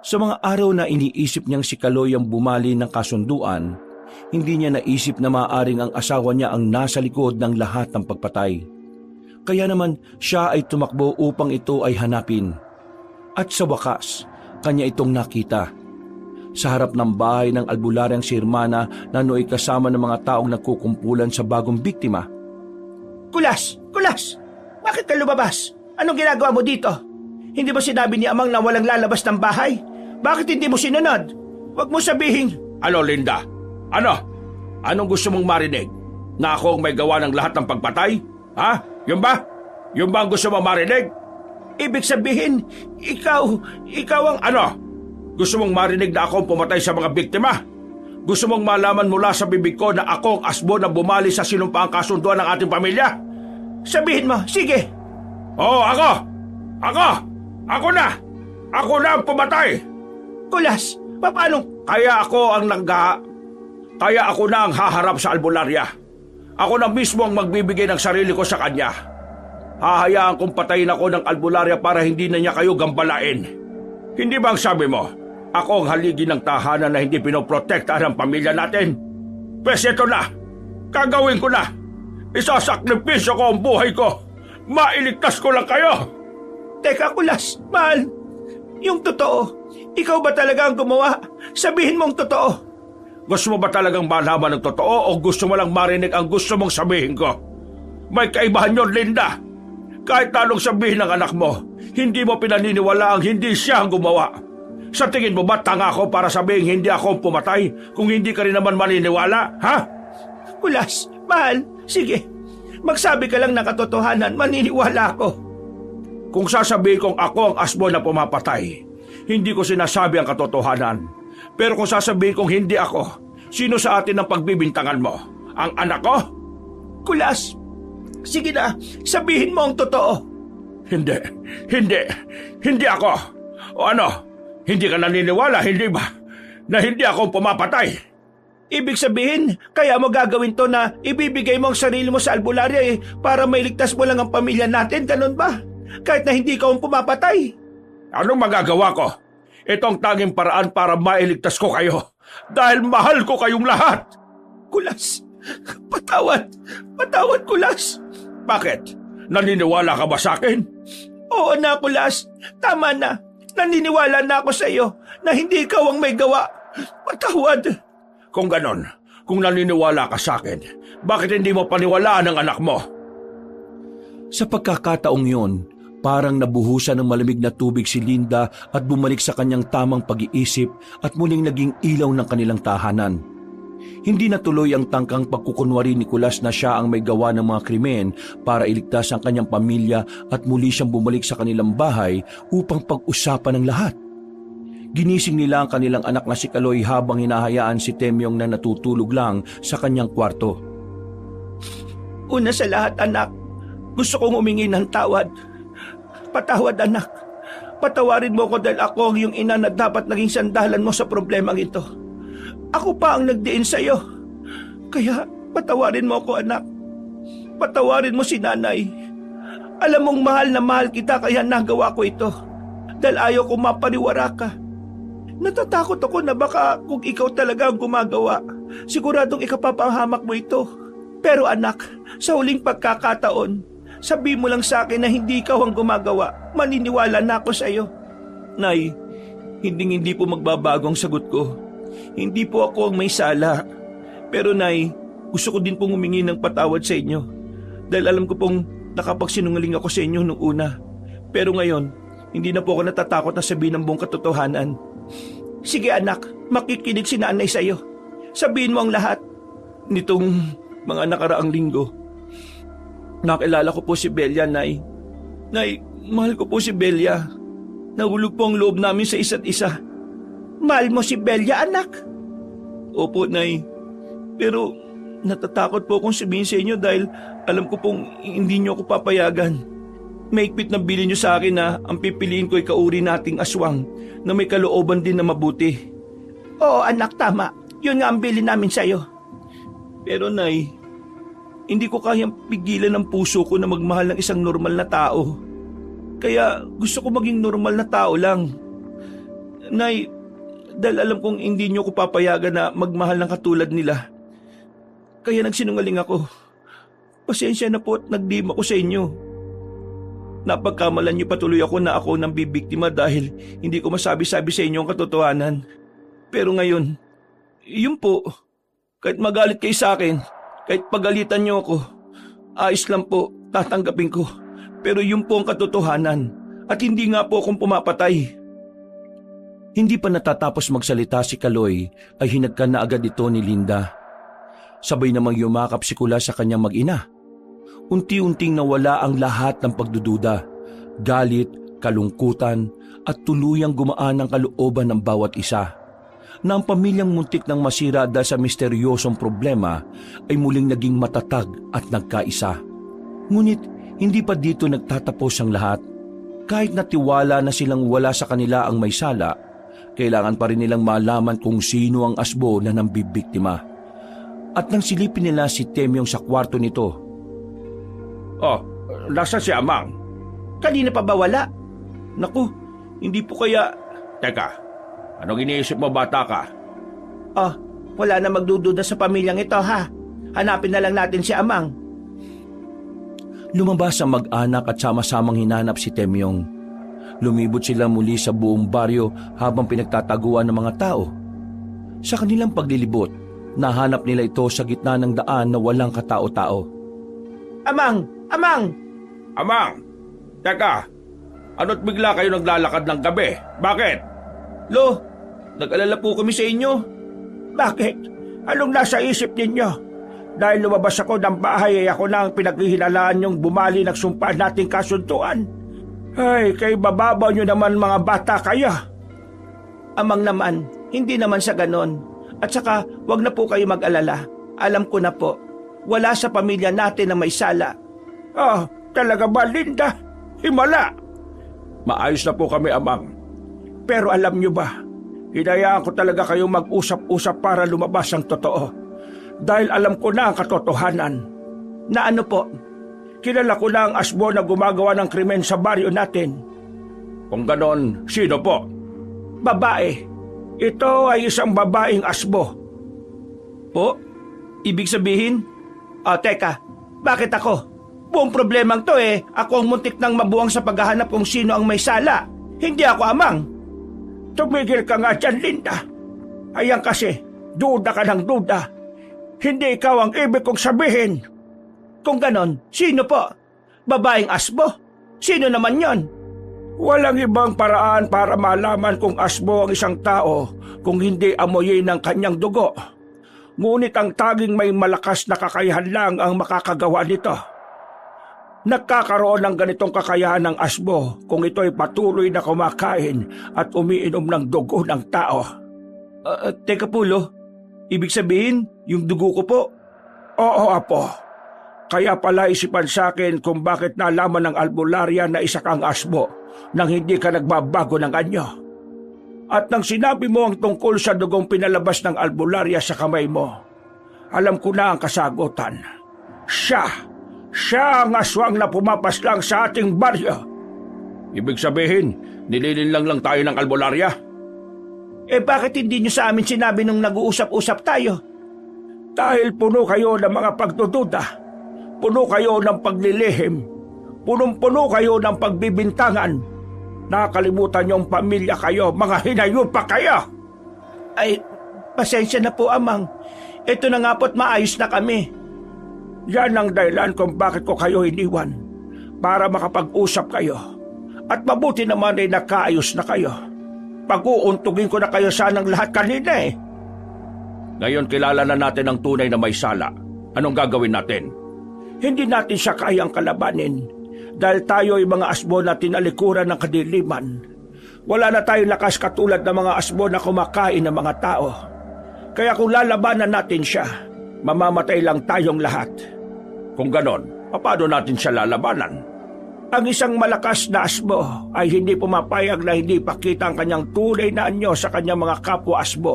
Sa mga araw na iniisip niyang si Kaloy ang bumali ng kasunduan, hindi niya naisip na maaaring ang asawa niya ang nasa likod ng lahat ng pagpatay. Kaya naman siya ay tumakbo upang ito ay hanapin. At sa wakas, kanya itong nakita. Sa harap ng bahay ng albularyang si Hermana na nooy kasama ng mga taong nagkukumpulan sa bagong biktima. Kulas! Kulas! Bakit ka lumabas? Anong ginagawa mo dito? Hindi ba sinabi ni Amang na walang lalabas ng bahay? Bakit hindi mo sinunod? Huwag mo sabihin. Ano, Linda? Ano? Anong gusto mong marinig? Na ako ang may gawa ng lahat ng pagpatay? Ha? Yun ba? Yun ba ang gusto mong marinig? Ibig sabihin, ikaw ang... Ano? Gusto mong marinig na ako ang pumatay sa mga biktima? Gusto mong malaman mula sa bibig ko na ako ang asbo na bumali sa sinumpaang kasunduan ng ating pamilya? Sabihin mo, sige. Oo, ako! Ako na! Ako na ang pumatay! Kulas, paano? Kaya ako na ang haharap sa albularya. Ako na mismo ang magbibigay ng sarili ko sa kanya. Hahayaan kong patayin ako ng albularya para hindi na niya kayo gambalain. Hindi ba ang sabi mo, ako ang haligi ng tahanan na hindi pinoprotektahan ng pamilya natin? Pwes ito na! Gagawin ko na! Isasakripisyo ko ang buhay ko! Mailigtas ko lang kayo! Teka, Kulas, mahal. Yung totoo, ikaw ba talaga ang gumawa? Sabihin mong totoo. Gusto mo ba talagang malaman ng totoo o gusto mo lang marinig ang gusto mong sabihin ko? May kaibahan yun, Linda. Kahit anong sabihin ng anak mo, hindi mo pinaniniwala ang hindi siya ang gumawa. Sa tingin mo ba tanga ako para sabihin hindi ako ang pumatay kung hindi ka rin naman maniniwala, ha? Kulas, mahal, sige. Magsabi ka lang ng katotohanan, maniniwala ako. Kung sasabihin kong ako ang asbo na pumapatay, hindi ko sinasabi ang katotohanan. Pero kung sasabihin kong hindi ako, sino sa atin ang pagbibintangan mo? Ang anak ko? Kulas, sige na, sabihin mo ang totoo. Hindi, hindi ako. O ano, hindi ka naniniwala, hindi ba? Na hindi ako pumapatay. Ibig sabihin, kaya mo gagawin to na ibibigay mo ang sarili mo sa albularya para mailigtas mo lang ang pamilya natin, ganun ba? Kahit na hindi ka ang pumapatay. Anong magagawa ko? Ito ang tanging paraan para mailigtas ko kayo. Dahil mahal ko kayong lahat. Kulas, patawad Kulas. Bakit? Naniniwala ka ba sa akin? Oo na Kulas, tama na. Naniniwala na ako sa iyo na hindi ikaw ang may gawa. Patawad. Kung ganon, kung naniniwala ka sa akin, bakit hindi mo paniwalaan ang anak mo? Sa pagkakataong yon, parang nabuhusan ng malamig na tubig si Linda at bumalik sa kanyang tamang pag-iisip at muling naging ilaw ng kanilang tahanan. Hindi natuloy ang tangkang pagkukunwari ni Kulas na siya ang may gawa ng mga krimen para iligtas ang kanyang pamilya at muli siyang bumalik sa kanilang bahay upang pag-usapan ng lahat. Ginising nila ang kanilang anak na si Kaloy habang hinahayaan si Temyong na natutulog lang sa kanyang kwarto. Una sa lahat, anak, gusto kong humingi ng tawad. Patawad, anak. Patawarin mo ko dahil ako ang iyong ina na dapat naging sandalan mo sa problemang ito. Ako pa ang nagdiin sa iyo. Kaya patawarin mo ako, anak. Patawarin mo si nanay. Alam mong mahal na mahal kita kaya nagawa ko ito. Dahil ayaw ko mapariwara ka. Natatakot ako na baka kung ikaw talaga ang gumagawa, siguradong ikapapahamak mo ito. Pero anak, sa huling pagkakataon, sabi mo lang sa akin na hindi ikaw ang gumagawa. Maniniwala na ako sa iyo. Nay, hindi po magbabago ang sagot ko. Hindi po ako ang may sala. Pero Nay, gusto ko din pong humingi ng patawad sa inyo. Dahil alam ko pong nakapagsinungaling ako sa inyo nung una. Pero ngayon, hindi na po ako natatakot na sabihin ang buong katotohanan. Sige anak, makikinig si nanay sa iyo. Sabihin mo ang lahat. Nitong mga nakaraang linggo, nakilala ko po si Belia, Nay. Nay, mahal ko po si Belia. Nahulog po ang loob namin sa isa't isa. Mahal mo si Belia, anak? Opo, Nay. Pero natatakot po akong sabihin sa inyo dahil alam ko pong hindi niyo ako papayagan. Maigpit na bilin niyo sa akin na ang pipiliin ko ay kauri nating aswang na may kalooban din na mabuti. Oo, anak, tama. Yun nga ang bilin namin sa iyo. Pero Nay, hindi ko kayang pigilan ang puso ko na magmahal ng isang normal na tao. Kaya gusto ko maging normal na tao lang. Nay, dahil alam kong hindi niyo ko papayagan na magmahal ng katulad nila. Kaya nagsinungaling ako. Pasensya na po at nagdim ako sa inyo. Napagkamalan niyo patuloy ako na ako nang bibiktima dahil hindi ko masabi-sabi sa inyo ang katotohanan. Pero ngayon, yun po, kahit magalit kayo sa akin, kahit pagalitan niyo ako, ayos lang po, tatanggapin ko. Pero yun po ang katotohanan at hindi nga po akong pumapatay. Hindi pa natatapos magsalita si Kaloy ay hinagkan na agad ito ni Linda. Sabay namang yumakap si Kulas sa kanyang mag-ina. Unti-unting nawala ang lahat ng pagdududa, galit, kalungkutan at tuluyang gumaan ang kalooban ng bawat isa. Na ang pamilyang muntik nang masira dahil sa misteryosong problema ay muling naging matatag at nagkaisa. Ngunit hindi pa dito nagtatapos ang lahat. Kahit natiwala na silang wala sa kanila ang may sala, kailangan pa rin nilang malaman kung sino ang asbo na nambibiktima. At nang silipin nila si Temyong sa kwarto nito, Oh, nasa si Amang? Kanina pa ba wala? Naku, hindi po kaya... Teka, anong iniisip mo, bata ka? Oh, wala na magdududa sa pamilyang ito, ha? Hanapin na lang natin si Amang. lumabas ang mag-anak at sama-samang hinanap si Temyong. Lumibot sila muli sa buong baryo habang pinagtataguan ng mga tao. Sa kanilang paglilibot, nahanap nila ito sa gitna ng daan na walang katao-tao. Amang! Amang! Amang! Teka, ano't bigla kayo naglalakad ng gabi? Bakit? Lo, nag-alala po kami sa inyo. Bakit? Anong nasa isip ninyo? Dahil lumabas ako ng bahay ay ako na ang pinaghihinalaan yung bumali nagsumpa nating kasunduan. Ay, kay bababaw nyo naman mga bata kayo. Amang naman, hindi naman sa ganon. At saka, wag na po kayo mag-alala. Alam ko na po, wala sa pamilya natin na may sala. Oh, talaga ba, Linda? Himala! Maayos na po kami, Amang. Pero alam nyo ba, hinayaan ko talaga kayong mag-usap-usap para lumabas ang totoo. Dahil alam ko na ang katotohanan. Na ano po, kilala ko na ang asbo na gumagawa ng krimen sa baryo natin. Kung ganon, sino po? Babae. Ito ay isang babaeng asbo. Po? Ibig sabihin? Teka, bakit ako? Buong problemang to ako ang muntik nang mabuwang sa paghahanap kung sino ang may sala. Hindi ako, Amang. Tumigil ka nga dyan, Linda. Ayan kasi, duda ka ng duda. Hindi ikaw ang ibig kong sabihin. Kung ganon, sino po? Babaeng asbo? Sino naman yon? Walang ibang paraan para malaman kung asbo ang isang tao kung hindi amoyin ng kanyang dugo. Ngunit ang taging may malakas na kakayahan lang ang makakagawa nito. Nagkakaroon ng ganitong kakayahan ng asbo kung ito'y patuloy na kumakain at umiinom ng dugo ng tao. Teka po, Lo. Ibig sabihin, yung dugo ko po? Oo, Apo. Kaya pala isipan sa akin kung bakit nalaman ng albularya na isa kang asbo nang hindi ka nagbabago ng anyo. At nang sinabi mo ang tungkol sa dugong pinalabas ng albularya sa kamay mo, alam ko na ang kasagutan. Siya ang aswang na pumapaslang sa ating baryo. Ibig sabihin, nililinlang lang tayo ng albularya? Bakit hindi nyo sa amin sinabi nung nag-uusap-usap tayo? Dahil puno kayo ng mga pagdududa, puno kayo ng paglilihim, punong-puno kayo ng pagbibintangan. Nakakalimutan niyong pamilya kayo, mga hinayupa kayo! Ay, pasensya na po, Amang. Ito na nga po't maayos na kami. Yan ang dahilan kung bakit ko kayo iniwan, para makapag-usap kayo. At mabuti naman ay nakaayos na kayo. Pag-uuntugin ko na kayo sanang lahat kanina Ngayon kilala na natin ang tunay na may sala. Anong gagawin natin? Hindi natin siya kayang kalabanin dahil tayo ay mga asbo na tinalikuran ng kadiliman. Wala na tayong lakas katulad ng mga asbo na kumakain ng mga tao. Kaya kung lalabanan natin siya, mamamatay lang tayong lahat. Kung ganon, paano natin siya lalabanan? Ang isang malakas na asbo ay hindi pumapayag na hindi pakita ang kanyang tunay na anyo sa kanyang mga kapwa-asbo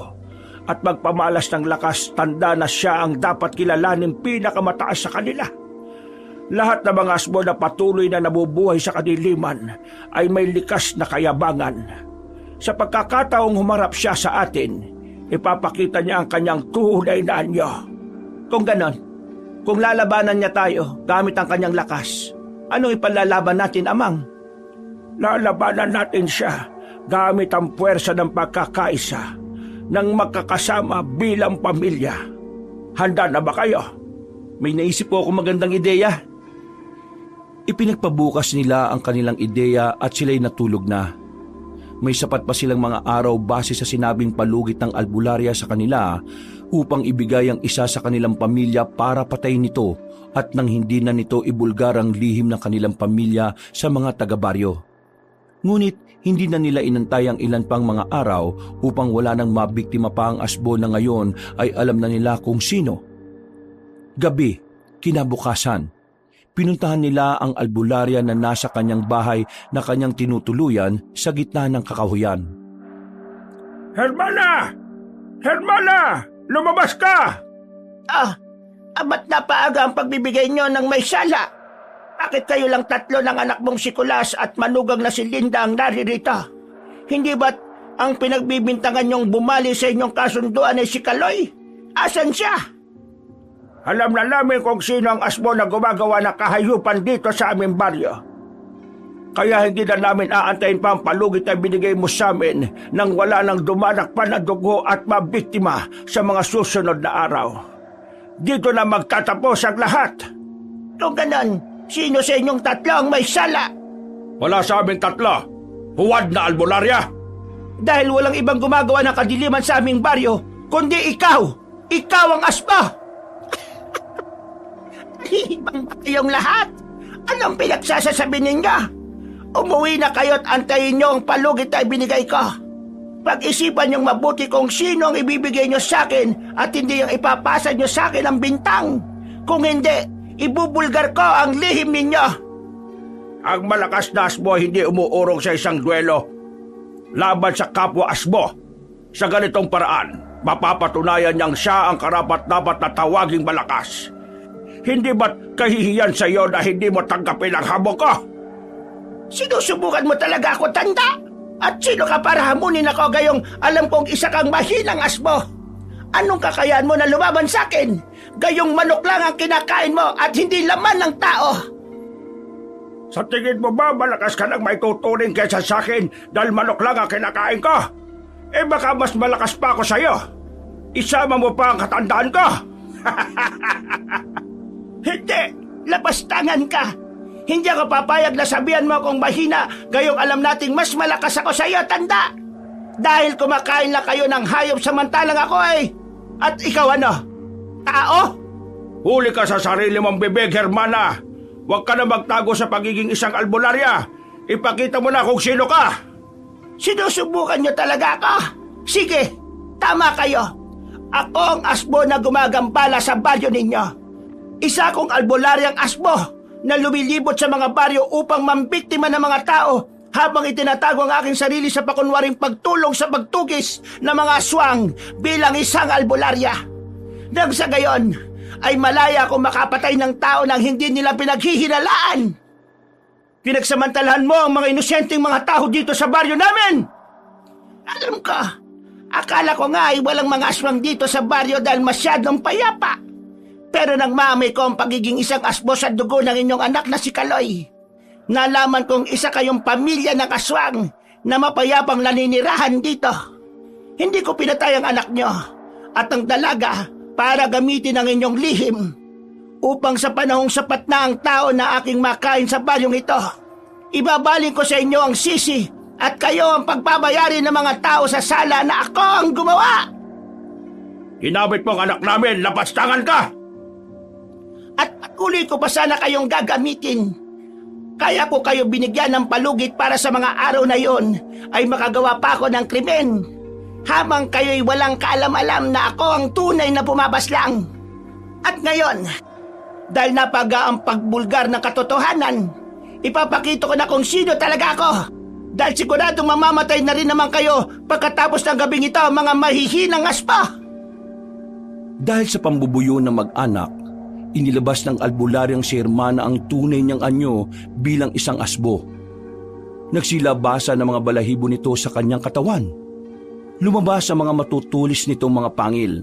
at magpamalas ng lakas, tanda na siya ang dapat kilalanin pinakamataas sa kanila. Lahat ng mga asbo na patuloy na nabubuhay sa kadiliman ay may likas na kayabangan. Sa pagkakataong humarap siya sa atin, ipapakita niya ang kanyang tunay na anyo. Kung ganon, kung lalabanan niya tayo gamit ang kanyang lakas, anong ipalalaban natin, Amang? Lalabanan natin siya gamit ang puwersa ng pagkakaisa ng magkakasama bilang pamilya. Handa na ba kayo? May naisip po akong magandang ideya. Ipinagpabukas nila ang kanilang ideya at sila'y natulog na. May sapat pa silang mga araw base sa sinabing palugit ng albularya sa kanila upang ibigay ang isa sa kanilang pamilya para patayin nito at nang hindi na nito ibulgar ang lihim ng kanilang pamilya sa mga taga-baryo. Ngunit hindi na nila inantay ang ilan pang mga araw upang wala nang mabiktima pa ang asbo na ngayon ay alam na nila kung sino. Gabi, kinabukasan, pinuntahan nila ang albularya na nasa kanyang bahay na kanyang tinutuluyan sa gitna ng kakahuyan. Hermana! Hermana! Lumabas ka! Ba't napaaga ang pagbibigay nyo ng may sala? Bakit kayo lang tatlo ng anak mong si Kulas at manugang na si Linda ang naririto? Hindi ba't ang pinagbibintangan nyong bumali sa inyong kasunduan ay si Kaloy? Asan siya? Alam na namin kung sino ang asbo na gumagawa ng kahayupan dito sa aming baryo. Kaya hindi na namin aantayin pa ang palugit na binigay mo sa amin nang wala nang dumanak pa na dugo at mabiktima sa mga susunod na araw. Dito na magtatapos ang lahat. Kung ganon, sino sa inyong tatlo ang may sala? Wala sa aming tatlo. Huwad na albularya. Dahil walang ibang gumagawa ng kadiliman sa aming baryo, kundi ikaw. Ikaw ang asbo. Ibang ba kayong lahat? Anong pinagsasasabi ninyo? Umuwi na kayo at antayin nyo ang palugit na ibinigay ko. Pag-isipan niyong mabuti kung sino ang ibibigay nyo sa akin at hindi yung ipapasa nyo sa akin ang bintang. Kung hindi, ibubulgar ko ang lihim ninyo. Ang malakas na asbo hindi umuurong sa isang duelo laban sa kapwa asbo. Sa ganitong paraan, mapapatunayan niyang siya ang karapat-dapat na tawaging malakas. Hindi ba't kahihiyan sa iyo na hindi mo tanggapin ang hamon ko? Sinusubukan mo talaga ako, tanda? At sino ka para hamunin ako gayong alam kong isa kang mahinang asbo? Anong kakayaan mo na lumaban sa akin? Gayong manok lang ang kinakain mo at hindi laman ng tao. Sa tingin mo ba malakas ka nang may tuturing kaysa sa akin dahil manok lang ang kinakain ko? Eh baka mas malakas pa ako sa iyo. Isama mo pa ang katandaan ko. Hindi! Lapastangan ka! Hindi ako papayag na sabihan mo akong mahina gayong alam nating mas malakas ako sa iyo, tanda! Dahil kumakain lang kayo ng hayop samantalang ako ay... At ikaw ano? Tao? Huli ka sa sarili mong bibig, Hermana! Huwag ka na magtago sa pagiging isang albularya! Ipakita mo na kung sino ka! Sinusubukan niyo talaga ako? Sige, tama kayo! Ako ang asbo na gumagambala sa baryo ninyo! Isa akong albularyang asbo na lumilibot sa mga baryo upang mambiktima ng mga tao habang itinatago ang aking sarili sa pakunwaring pagtulong sa pagtugis ng mga aswang bilang isang albularya. Nang sa gayon, ay malaya akong makapatay ng tao nang hindi nila pinaghihinalaan. Pinagsamantalahan mo ang mga inosenteng mga tao dito sa baryo namin. Alam ko, akala ko nga ay walang mga aswang dito sa baryo dahil masyadong payapa. Pero nang maamay ko ang pagiging isang asbo sa dugo ng inyong anak na si Kaloy, nalaman kong isa kayong pamilya ng aswang na mapayapang naninirahan dito. Hindi ko pinatay ang anak nyo at ang dalaga para gamitin ang inyong lihim upang sa panahong sapat na ang tao na aking makain sa baryong ito, ibabaling ko sa inyo ang sisi at kayo ang pagbabayari ng mga tao sa sala na ako ang gumawa. Ginamit mo ang anak namin, lapastangan ka! At patuloy ko pa sana kayong gagamitin. Kaya ko kayo binigyan ng palugit para sa mga araw na yon ay makagawa pa ako ng krimen. Habang kayo'y walang kaalam-alam na ako ang tunay na pumabaslang. At ngayon, dahil napaga ang pagbulgar ng katotohanan, ipapakita ko na kung sino talaga ako. Dahil siguradong mamamatay na rin naman kayo pagkatapos ng gabing ito, mga mahihinang aspa. Dahil sa pambubuyo ng mag-anak, inilabas ng albularyang si Hermana ang tunay niyang anyo bilang isang asbo. Nagsilabasa ng mga balahibo nito sa kanyang katawan. Lumabas ang mga matutulis nitong mga pangil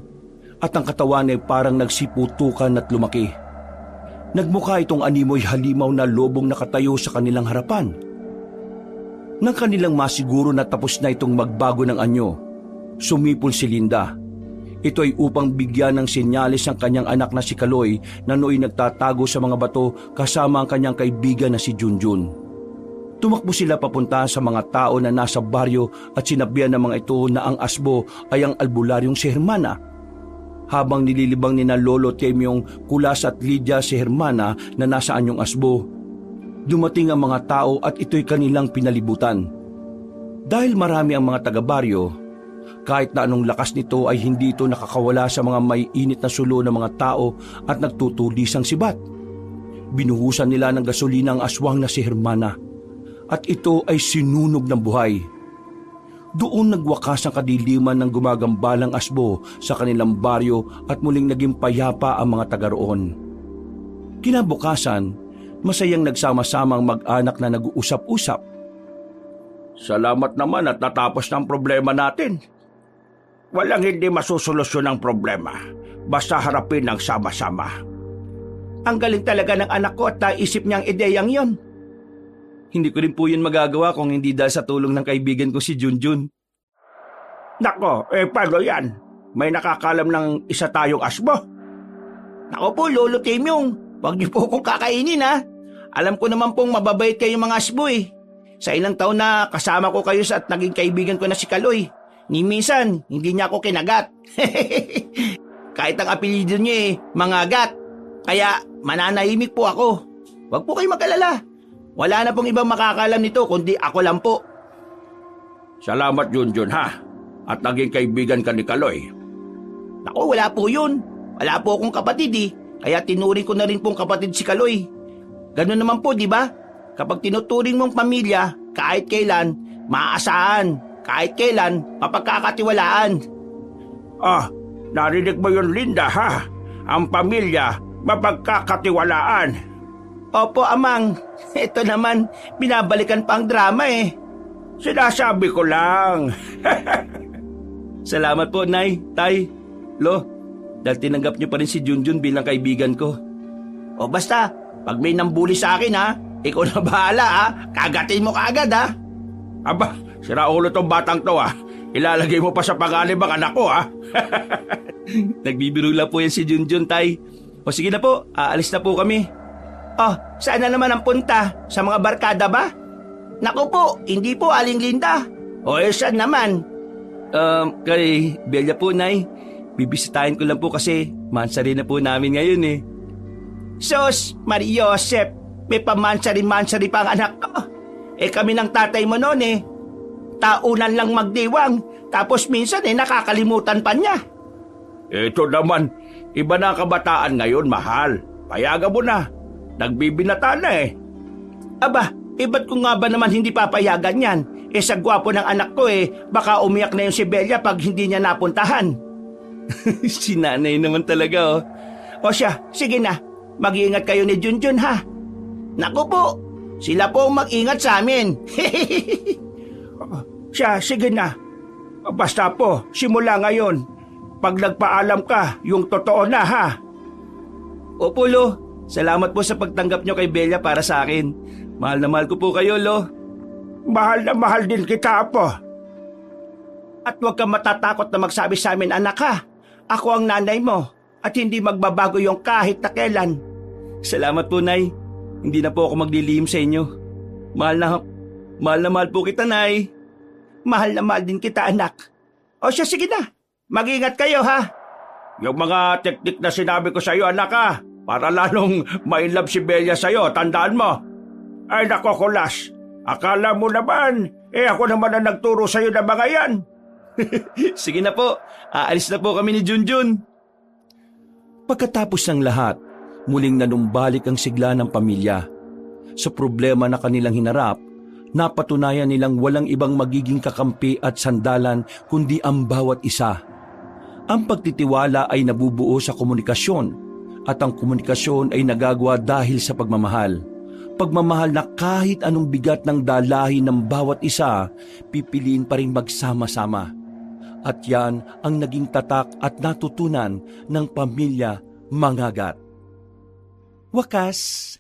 at ang katawan ay parang nagsiputukan at lumaki. Nagmukha itong animoy halimaw na lobong nakatayo sa kanilang harapan. Nang kanilang masiguro na tapos na itong magbago ng anyo, sumipol si Linda. Ito ay upang bigyan ng senyales ang kanyang anak na si Kaloy na nooy nagtatago sa mga bato kasama ang kanyang kaibigan na si Junjun. Tumakbo sila papunta sa mga tao na nasa baryo at sinabihan ng mga ito na ang asbo ay ang albularyong si Hermana. Habang nililibang ni na Lolo Temyong, Kulas at Lydia si Hermana na nasa anyong asbo, dumating ang mga tao at ito'y kanilang pinalibutan. Dahil marami ang mga taga-baryo, kahit na anong lakas nito ay hindi ito nakakawala sa mga may init na sulo ng mga tao at nagtutulisang sibat. Binuhusan nila ng gasolina ang aswang na si Hermana at ito ay sinunog ng buhay. Doon nagwakas ang kadiliman ng gumagambalang asbo sa kanilang baryo at muling naging payapa ang mga taga roon. Kinabukasan, masayang nagsama-samang mag-anak na nag-uusap-usap. Salamat naman at natapos ng problema natin. Walang hindi masusolusyon ang problema. Basta harapin ng sama-sama. Ang galing talaga ng anak ko at naisip niyang ideyang yon. Hindi ko rin po yun magagawa kung hindi dahil sa tulong ng kaibigan ko si Junjun. Nako, paano yan? May nakakalam ng isa tayong asbo. Nako po, Lolo Temyong. Huwag niyo po kong kakainin ha. Alam ko naman pong mababait kayong mga asbo eh. Sa ilang taon na kasama ko kayo at naging kaibigan ko na si Kaloy. Ni minsan, hindi niya ako kinagat. Kahit ang apelyido niya Mangagat. Kaya mananahimik po ako. Huwag po kayo mag-alala. Wala na pong ibang makakalam nito kundi ako lang po. Salamat Junjun ha. At naging kaibigan ka ni Kaloy. Naku, wala po yun. Wala po akong kapatid Kaya tinuring ko na rin pong kapatid si Kaloy. Ganun naman po, di ba? kapag tinuturing mong pamilya, kahit kailan, maaasahan, kahit kailan, mapagkakatiwalaan. Ah, narinig mo yun, Linda, ha? Ang pamilya, mapagkakatiwalaan. Opo, Amang. Ito naman, binabalikan pa ang drama eh. Sinasabi ko lang. Salamat po, Nay, Tay, Lo. Dahil tinanggap niyo pa rin si Junjun bilang kaibigan ko. O basta, pag may nambuli sa akin ha, ikaw na bahala ha, kagatin mo kaagad ha. Aba, siraulo tong batang to, ha? Ilalagay mo pa sa panganib ang anak ko, ha? Nagbibiro lang po yan si Junjun, Tay. O sige na po, aalis na po kami. Oh, saan na naman ang punta? Sa mga barkada ba? Naku po, hindi po, Aling Linda. O saan naman? Kay Bella po, Nay. Bibisitahin ko lang po kasi mansari na po namin ngayon eh. Sos, Maria Joseph, may pamansari-mansari pa ang anak ko. Kami ng tatay mo noon eh. Taunan lang magdiwang, tapos minsan nakakalimutan pa niya. Ito naman, iba na ang kabataan ngayon, mahal. Payagan mo na. Nagbibinata na eh. Aba, ba't ko nga ba naman hindi papayagan yan? Sa gwapo ng anak ko baka umiyak na yung si Bella pag hindi niya napuntahan. Si nanay naman talaga oh. O siya, sige na. Mag-iingat kayo ni Junjun ha. Naku po, sila po ang mag-ingat sa amin. Siya, sige na. Basta po, simula ngayon, pag nagpaalam ka, yung totoo na, ha? Opo, Lo. Salamat po sa pagtanggap nyo kay Bella para sa akin. Mahal na mahal ko po kayo, Lo. Mahal na mahal din kita, Apo. At huwag kang matatakot na magsabi sa amin, anak ha. Ako ang nanay mo at hindi magbabago yung kahit na kailan. Salamat po, Nay. Hindi na po ako maglilihim sa inyo. Mahal na mahal po kita, Nay. Mahal na mahal din kita, anak. O siya, sige na. Mag-ingat kayo, ha? Yung mga teknik na sinabi ko sa iyo, anak, ha? Para lalong ma-inlove si Bella sa iyo, tandaan mo. Ay nako, Kulas. Akala mo naman, ako naman ang nagturo sa iyo ng mga yan. Sige na po. Aalis na po kami ni Junjun. Pagkatapos ng lahat, muling nanumbalik ang sigla ng pamilya. Sa problema na kanilang hinarap, napatunayan nilang walang ibang magiging kakampi at sandalan kundi ang bawat isa. Ang pagtitiwala ay nabubuo sa komunikasyon at ang komunikasyon ay nagagawa dahil sa pagmamahal. Pagmamahal na kahit anong bigat ng dalahin ng bawat isa, pipiliin pa rin magsama-sama. At yan ang naging tatak at natutunan ng pamilya Mangagat. Wakas,